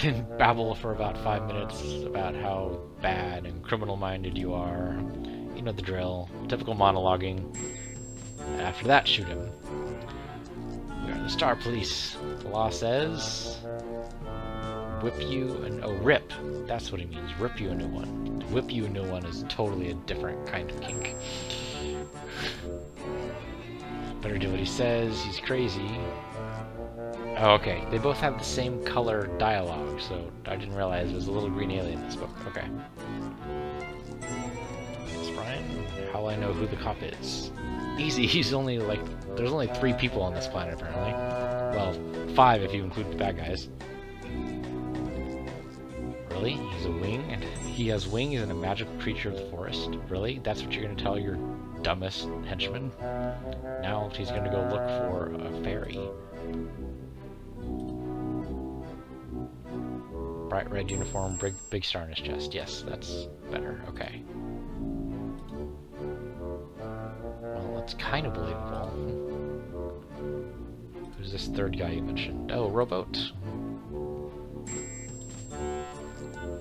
Then babble for about 5 minutes about how bad and criminal-minded you are. You know the drill. Typical monologuing. And after that, shoot him. We are the Star Police. The law says... whip you and... oh, rip. That's what he means. Rip you a new one. To whip you a new one is totally a different kind of kink. Better do what he says. He's crazy. Oh, okay. They both have the same color dialogue, so I didn't realize there was a little green alien in this book. Okay. It's Brian. How will I know who the cop is? Easy. He's only like... there's only 3 people on this planet, apparently. Well, 5 if you include the bad guys. Really? He's a wing? And he has wings and a magical creature of the forest? Really? That's what you're going to tell your dumbest henchman? Now he's going to go look for a fairy. Bright red uniform, big star in his chest. Yes, that's better. Okay. Well, that's kind of believable. Who's this third guy you mentioned? Oh, Rowboat.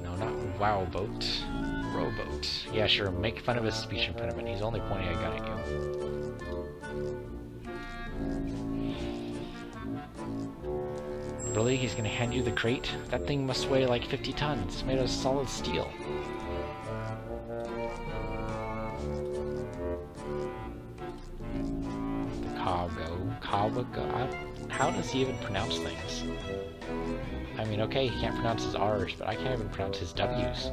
No, not Wowboat. Rowboat. Yeah, sure, make fun of his speech impediment. He's only pointing a gun at you. Really? He's gonna hand you the crate? That thing must weigh like 50 tons. It's made of solid steel. The Kawago? How does he even pronounce things? I mean, okay, he can't pronounce his R's, but I can't even pronounce his W's.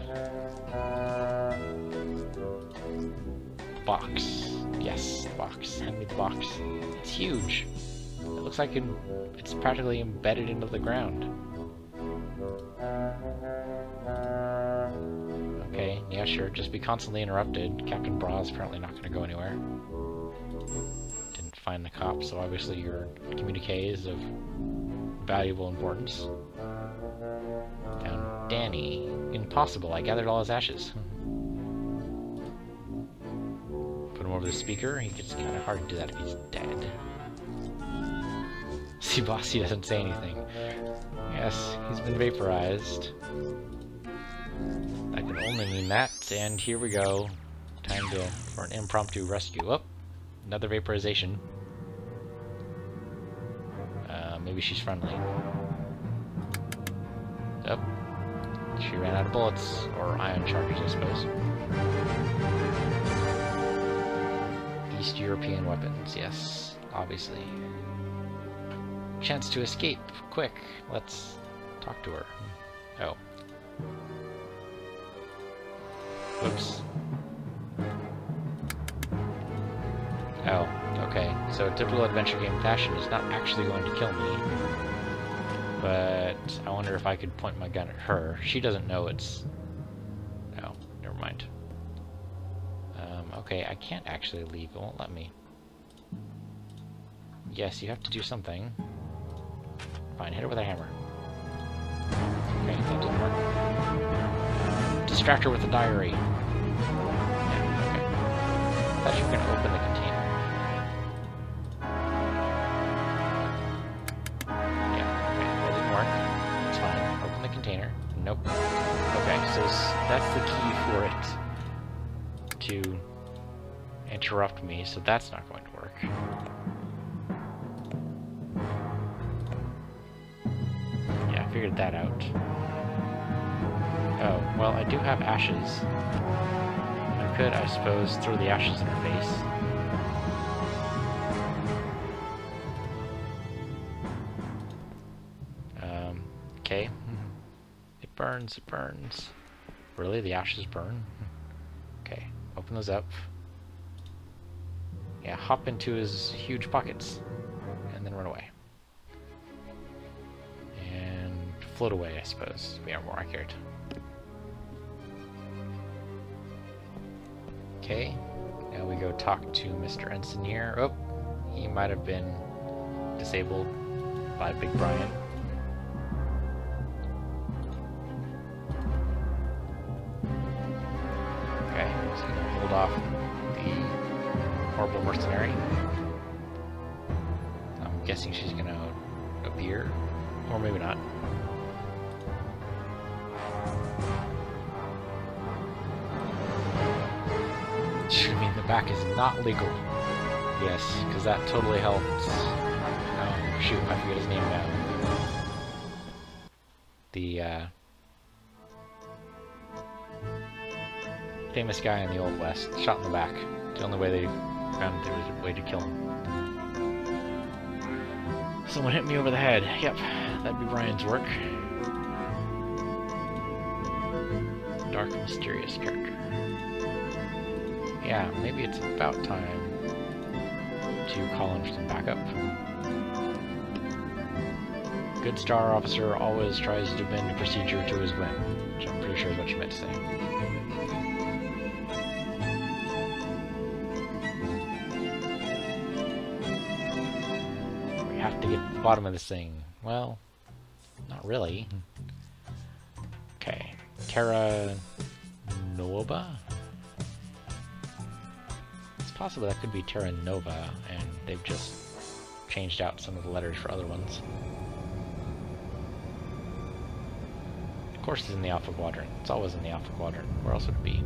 The box. Yes, the box. Hand me the box. It's huge. It looks like it's practically embedded into the ground. Okay, yeah, sure. Just be constantly interrupted. Kaptain Brawe is apparently not going to go anywhere. Didn't find the cop, so obviously your communique is of valuable importance. Found Danny. Impossible. I gathered all his ashes. Put him over the speaker. He gets kind of hard to do that if he's dead. See, boss, he doesn't say anything. Yes, he's been vaporized. That can only mean that, and here we go. Time for an impromptu rescue. Oh, another vaporization. Maybe she's friendly. Oh, she ran out of bullets, or ion charges, I suppose. East European weapons, yes, obviously. Chance to escape. Quick, let's talk to her. Oh. Whoops. Oh, okay. So typical adventure game fashion is not actually going to kill me. But I wonder if I could point my gun at her. She doesn't know it's... Oh, never mind. Okay, I can't actually leave. It won't let me. Yes, you have to do something. Fine, hit her with a hammer. Okay, that didn't work. Distract her with the diary. Yeah, okay. I thought you were going to open the container. Yeah, okay, that didn't work. It's fine. Open the container. Nope. Okay, so that's the key for it to interrupt me, so that's not going to work. Figured that out. Oh, well, I do have ashes. I could, I suppose, throw the ashes in her face. Okay. It burns, it burns. Really? The ashes burn? Okay, open those up. Yeah, hop into his huge pockets. And then run away. Float away, I suppose, to be more accurate. Okay, now we go talk to Mr. Anson here. Oh, he might have been disabled by Big Brian. killed off the horrible mercenary. I'm guessing she's gonna appear, or maybe not. I mean, the back is not legal. Yes, because that totally helps. Oh, shoot, I forget his name now. The, famous guy in the Old West, shot in the back. The only way they found there was a way to kill him. Someone hit me over the head. Yep, that'd be Brian's work. Dark, mysterious character. Yeah, maybe it's about time to call in some backup. Good Star Officer always tries to bend the procedure to his whim, which I'm pretty sure is what you meant to say. We have to get to the bottom of this thing. Well, not really. Okay, Terra Nova? It's possible that could be Terra Nova, and they've just changed out some of the letters for other ones. Of course it's in the Alpha Quadrant. It's always in the Alpha Quadrant. Where else would it be?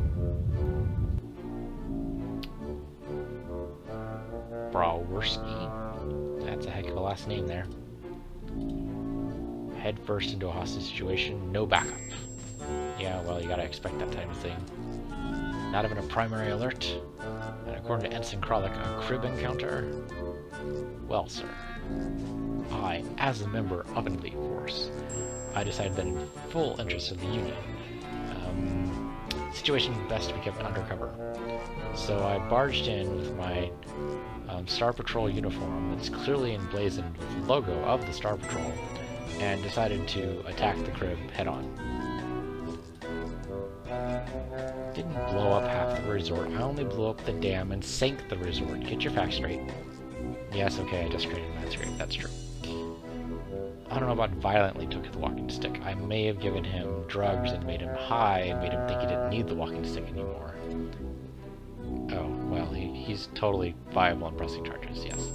Brawe. That's a heck of a last name there. Head first into a hostage situation, no backup. Yeah, well, you gotta expect that type of thing. Not even a primary alert. And according to Anson, a crib encounter? Well, sir, I, as a member of an elite force, I decided that in full interest of the Union, situation best to be kept undercover. So I barged in with my Star Patrol uniform that's clearly emblazoned with the logo of the Star Patrol, and decided to attack the crib head-on. Didn't blow up half the resort, I only blew up the dam and sank the resort. Get your facts straight. Yes, okay, I just created a scrape, that's true. I don't know about violently took the walking stick. I may have given him drugs and made him high and made him think he didn't need the walking stick anymore. Oh, well, he's totally viable in pressing charges, yes.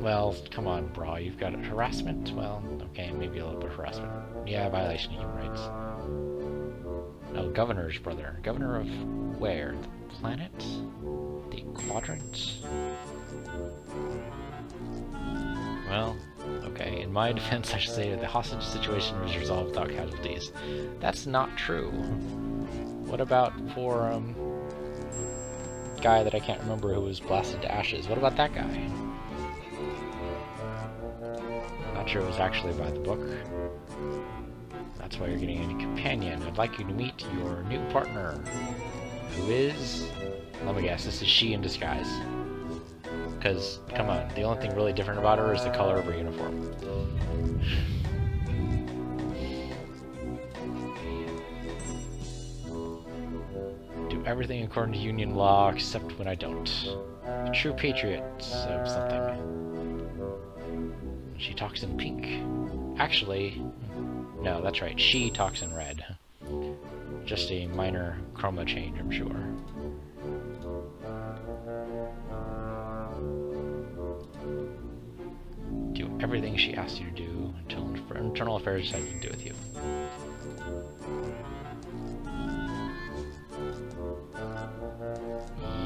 Well, come on, Brawe, you've got harassment? Well, okay, maybe a little bit of harassment. Yeah, violation of human rights. Oh, Governor's brother. Governor of where? The planet? The quadrant? Well, okay, in my defense I should say that the hostage situation was resolved without casualties. That's not true. What about for, guy that I can't remember who was blasted to ashes? What about that guy? Not sure it was actually by the book. That's why you're getting a companion. I'd like you to meet your new partner, who is... let me guess, this is she in disguise. Because, come on, the only thing really different about her is the color of her uniform. Do everything according to Union law, except when I don't. A true patriot of something. She talks in pink. Actually, no, that's right, she talks in red. Just a minor chroma change, I'm sure. Do everything she asks you to do until internal affairs decide what to do with you.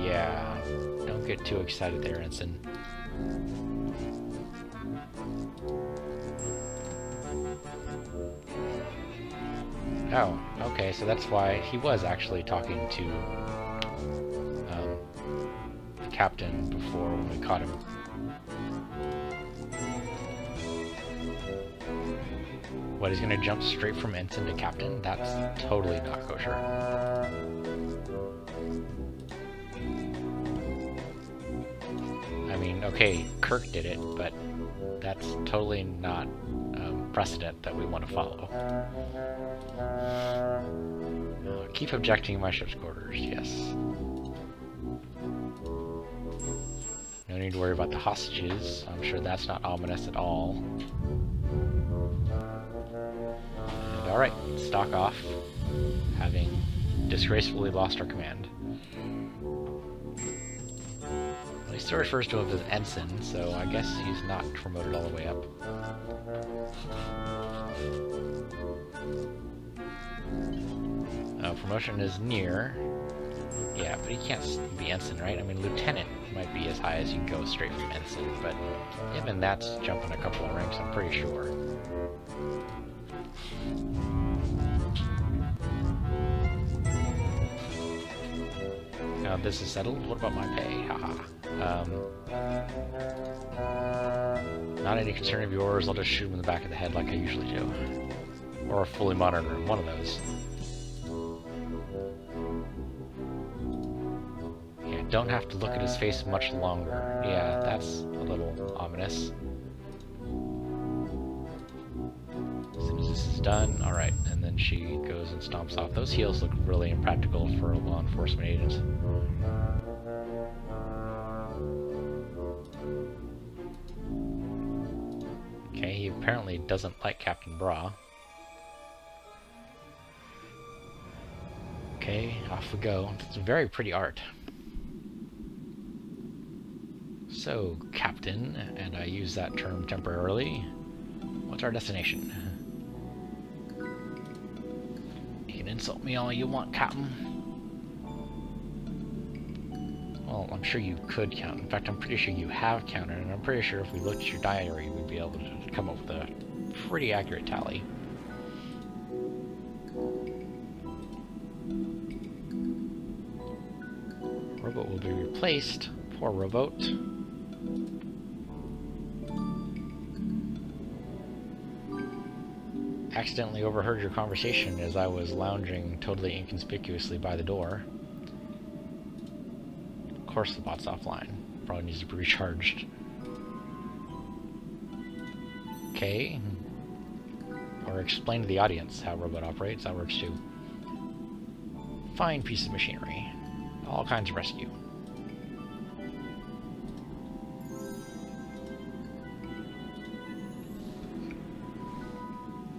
Yeah, don't get too excited there, Anson. Oh, okay, so that's why he was actually talking to the captain before when we caught him. What, he's gonna jump straight from ensign to captain? That's totally not kosher. I mean, okay, Kirk did it, but that's totally not precedent that we want to follow. Keep objecting to my ship's quarters, yes. No need to worry about the hostages. I'm sure that's not ominous at all. And alright, stock off, having disgracefully lost our command. He still refers to him as Anson, so I guess he's not promoted all the way up. Promotion is near. Yeah, but he can't be Ensign, right? I mean, Lieutenant might be as high as you can go straight from Ensign, but even that's jumping a couple of ranks, I'm pretty sure. Now this is settled. What about my pay? Haha. Not any concern of yours. I'll just shoot him in the back of the head like I usually do. Or fully monitor him. One of those. Yeah, don't have to look at his face much longer. Yeah, that's a little ominous. As soon as this is done, alright, and then she goes and stomps off. Those heels look really impractical for a law enforcement agent. Okay, he apparently doesn't like Kaptain Brawe. Okay, off we go. It's very pretty art. So, Captain, and I use that term temporarily, what's our destination? You can insult me all you want, Captain. Well, I'm sure you could count. In fact, I'm pretty sure you have counted, and I'm pretty sure if we looked at your diary, we'd be able to come up with a pretty accurate tally. Rowboat will be replaced. Poor rowboat. Accidentally overheard your conversation as I was lounging totally inconspicuously by the door. Of course the bot's offline. Probably needs to be recharged. Okay. Or explain to the audience how robot operates. That works too. Fine piece of machinery. All kinds of rescue.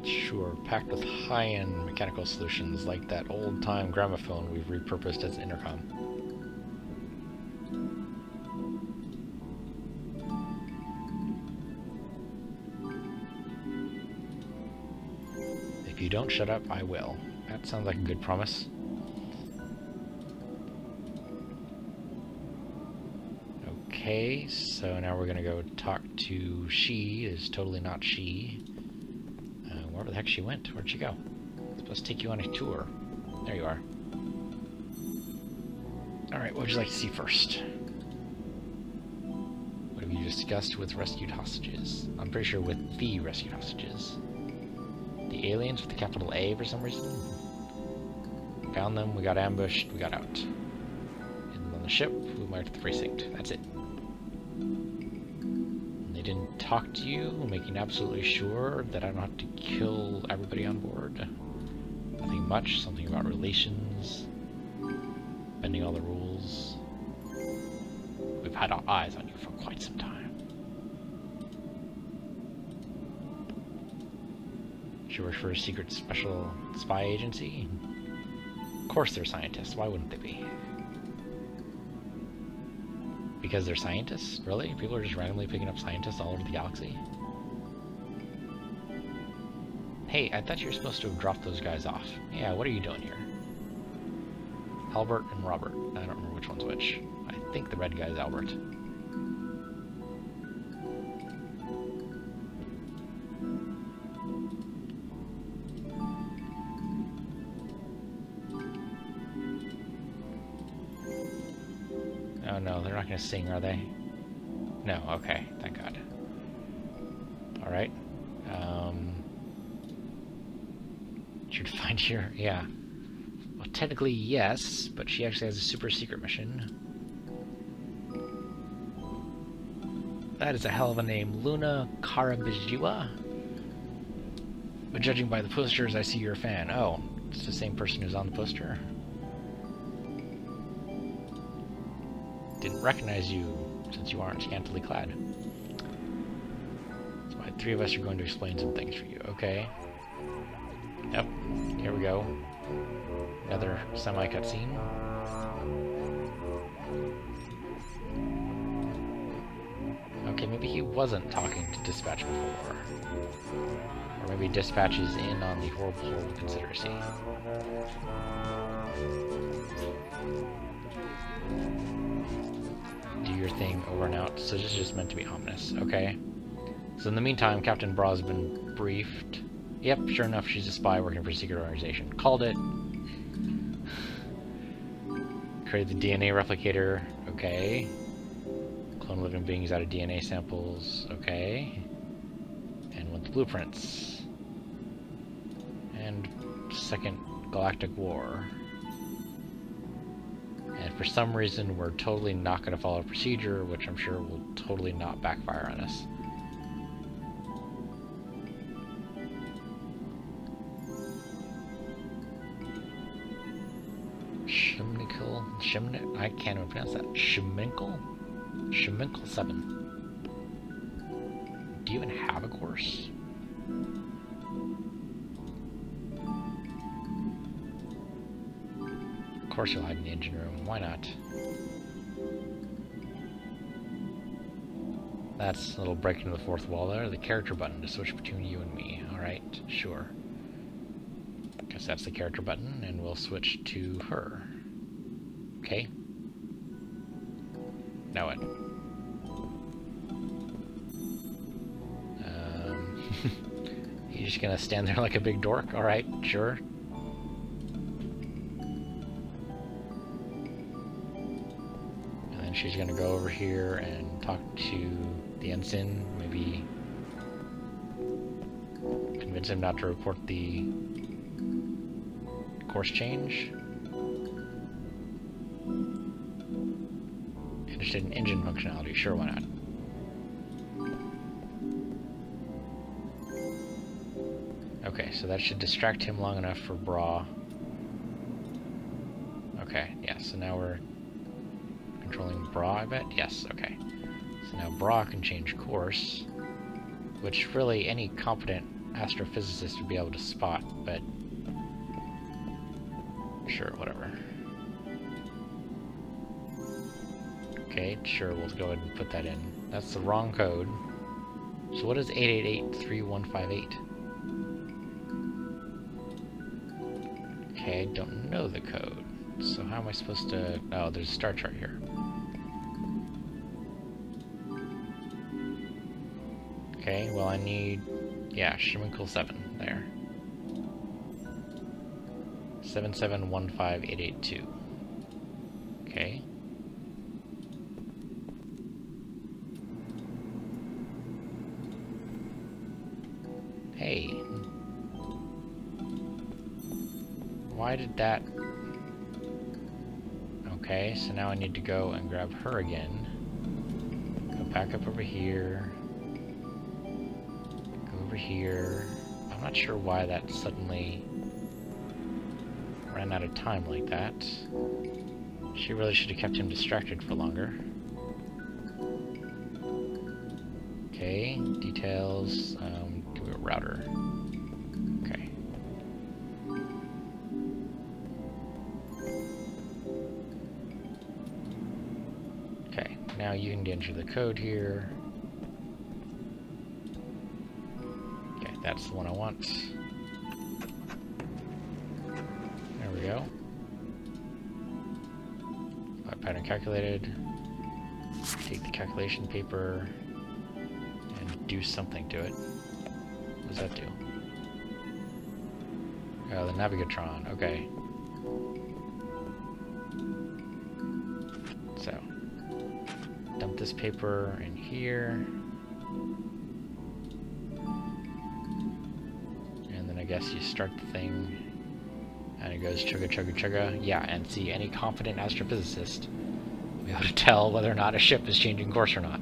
Sure, packed with high-end mechanical solutions like that old-time gramophone we've repurposed as intercom. If you don't shut up, I will. That sounds like a good promise. Okay, so now we're gonna go talk to she. Is totally not she. Wherever the heck she went. Where'd she go? I'm supposed to take you on a tour. There you are. Alright, what would you like to see first? What have you discussed with rescued hostages? I'm pretty sure with the rescued hostages. The aliens with the capital A for some reason? Found them, we got ambushed, we got out. And on the ship, we marked the precinct. That's it. They didn't talk to you, making absolutely sure that I don't have to kill everybody on board. Nothing much, something about relations, bending all the rules. We've had our eyes on you for quite some time. She works for a secret special spy agency? Of course they're scientists, why wouldn't they be? Because they're scientists? Really? People are just randomly picking up scientists all over the galaxy? Hey, I thought you were supposed to have dropped those guys off. Yeah, what are you doing here? Albert and Robert. I don't remember which one's which. I think the red guy's Albert. Oh no, they're not going to sing, are they? No, okay, thank God. Alright. Should find here, yeah. Well, technically, yes, but she actually has a super secret mission. That is a hell of a name, Luna Karabijiwa. But judging by the posters, I see you're a fan. Oh, it's the same person who's on the poster. Didn't recognize you, since you aren't scantily clad. That's why 3 of us are going to explain some things for you, okay? Yep, here we go. Another semi-cutscene. he wasn't talking to dispatch before. Or maybe dispatch is in on the horrible conspiracy. Do your thing, over and out. So this is just meant to be ominous. Okay. So in the meantime, Kaptain Brawe has been briefed. Yep, sure enough, she's a spy working for a secret organization. Called it. Created the DNA replicator. Okay. Clone living beings out of DNA samples. Okay. And went the blueprints. And Second Galactic War. And for some reason, we're totally not going to follow procedure, which I'm sure will totally not backfire on us. I can't even pronounce that. Sheminkle 7. Do you even have a course? Of course you'll hide in the engine room. Why not? That's a little break into the fourth wall there. The character button to switch between you and me. Alright, sure. Guess that's the character button, and we'll switch to her. Okay. Now what? You just gonna stand there like a big dork? Alright, sure. And then she's gonna go over here and talk to the Ensign, maybe convince him not to report the course change. Interested in engine functionality, sure, why not? Okay, so that should distract him long enough for Brawe. Okay, yeah, so now we're controlling Brawe, I bet? Yes, okay. So now Brawe can change course, which really any competent astrophysicist would be able to spot, but sure, whatever. Okay, sure, we'll go ahead and put that in. That's the wrong code. So what is 888-3158? Okay, I don't know the code. So how am I supposed to... Oh, there's a star chart here. Okay, well I need... Yeah, Sheminkle 7, there. 7715882. Okay. Hey. Why did that... Okay, so now I need to go and grab her again. Go back up over here. Go over here. I'm not sure why that suddenly ran out of time like that. She really should have kept him distracted for longer. Okay, details, do a router. Okay. Okay, now you can enter the code here. Okay, that's the one I want. There we go. Pattern calculated. Take the calculation paper and do something to it. What does that do? Oh, the Navigatron. Okay. So, dump this paper in here. And then I guess you start the thing. And it goes chugga chugga chugga. Yeah, and see, any confident astrophysicist will be able to tell whether or not a ship is changing course or not.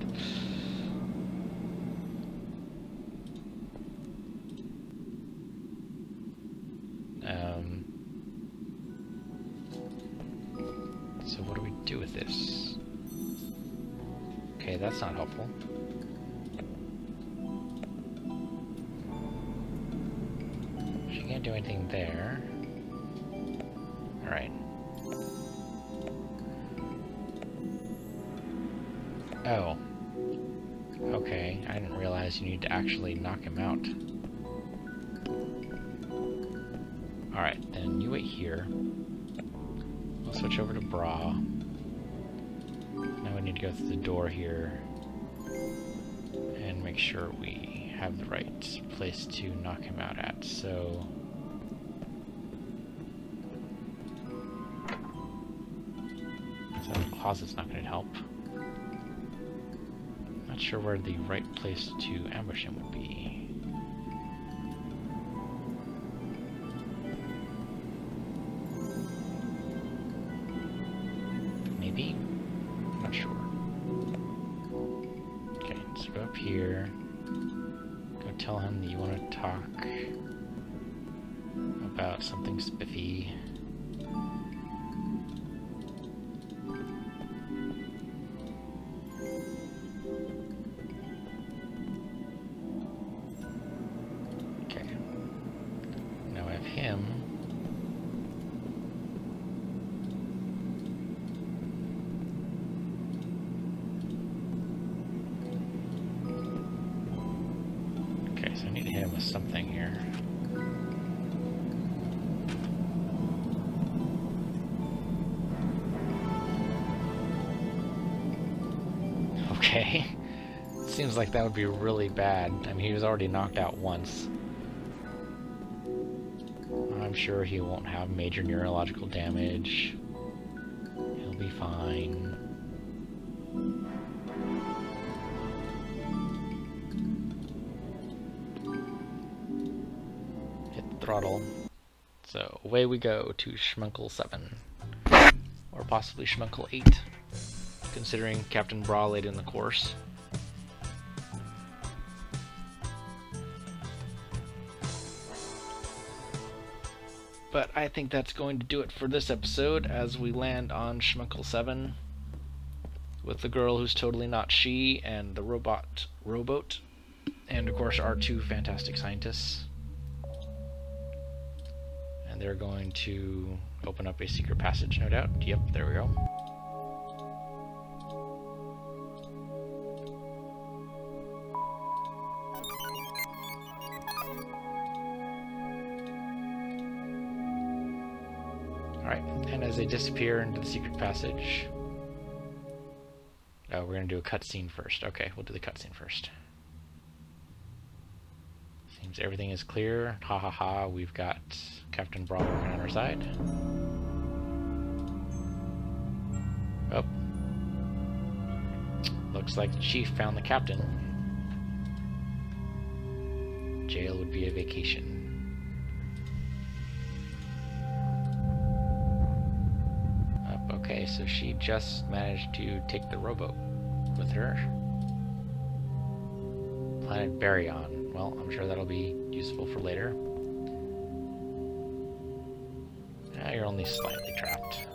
So what do we do with this? Okay, that's not helpful. She can't do anything there. Alright. Oh. Okay, I didn't realize you need to actually knock him out. Alright, then you wait here. We'll switch over to Brawe. Now we need to go through the door here and make sure we have the right place to knock him out at. So the closet's not going to help. Not sure where the right place to ambush him would be. Maybe? Not sure. Okay, let's go up here. Go tell him that you want to talk about something spiffy. Him. Okay, so I need to hit him with something here. Okay. Seems like that would be really bad. I mean, he was already knocked out once. I'm sure he won't have major neurological damage. He'll be fine. Hit the throttle. So away we go to Schmunkle 7. Or possibly Schmunkle 8, considering Kaptain Brawe late in the course. But I think that's going to do it for this episode as we land on Schmunkle 7 with the girl who's totally not she and the rowboat, and of course our two fantastic scientists. And they're going to open up a secret passage, no doubt. Yep, there we go. Alright, and as they disappear into the secret passage... Oh, we're going to do a cutscene first. Okay, we'll do the cutscene first. Seems everything is clear. Ha ha ha, we've got Kaptain Brawe working on our side. Oh. Looks like the chief found the captain. Jail would be a vacation. Okay, so she just managed to take the rowboat with her. Planet Baryon. Well, I'm sure that'll be useful for later. Now you're only slightly trapped.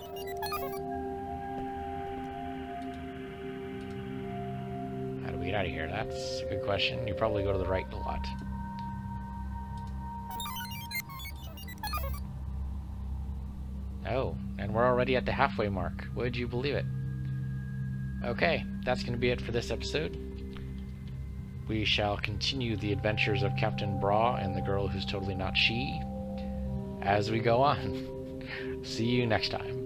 How do we get out of here? That's a good question. You probably go to the right a lot. Oh, and we're already at the halfway mark. Would you believe it? Okay, that's going to be it for this episode. We shall continue the adventures of Kaptain Brawe and the girl who's totally not she as we go on. See you next time.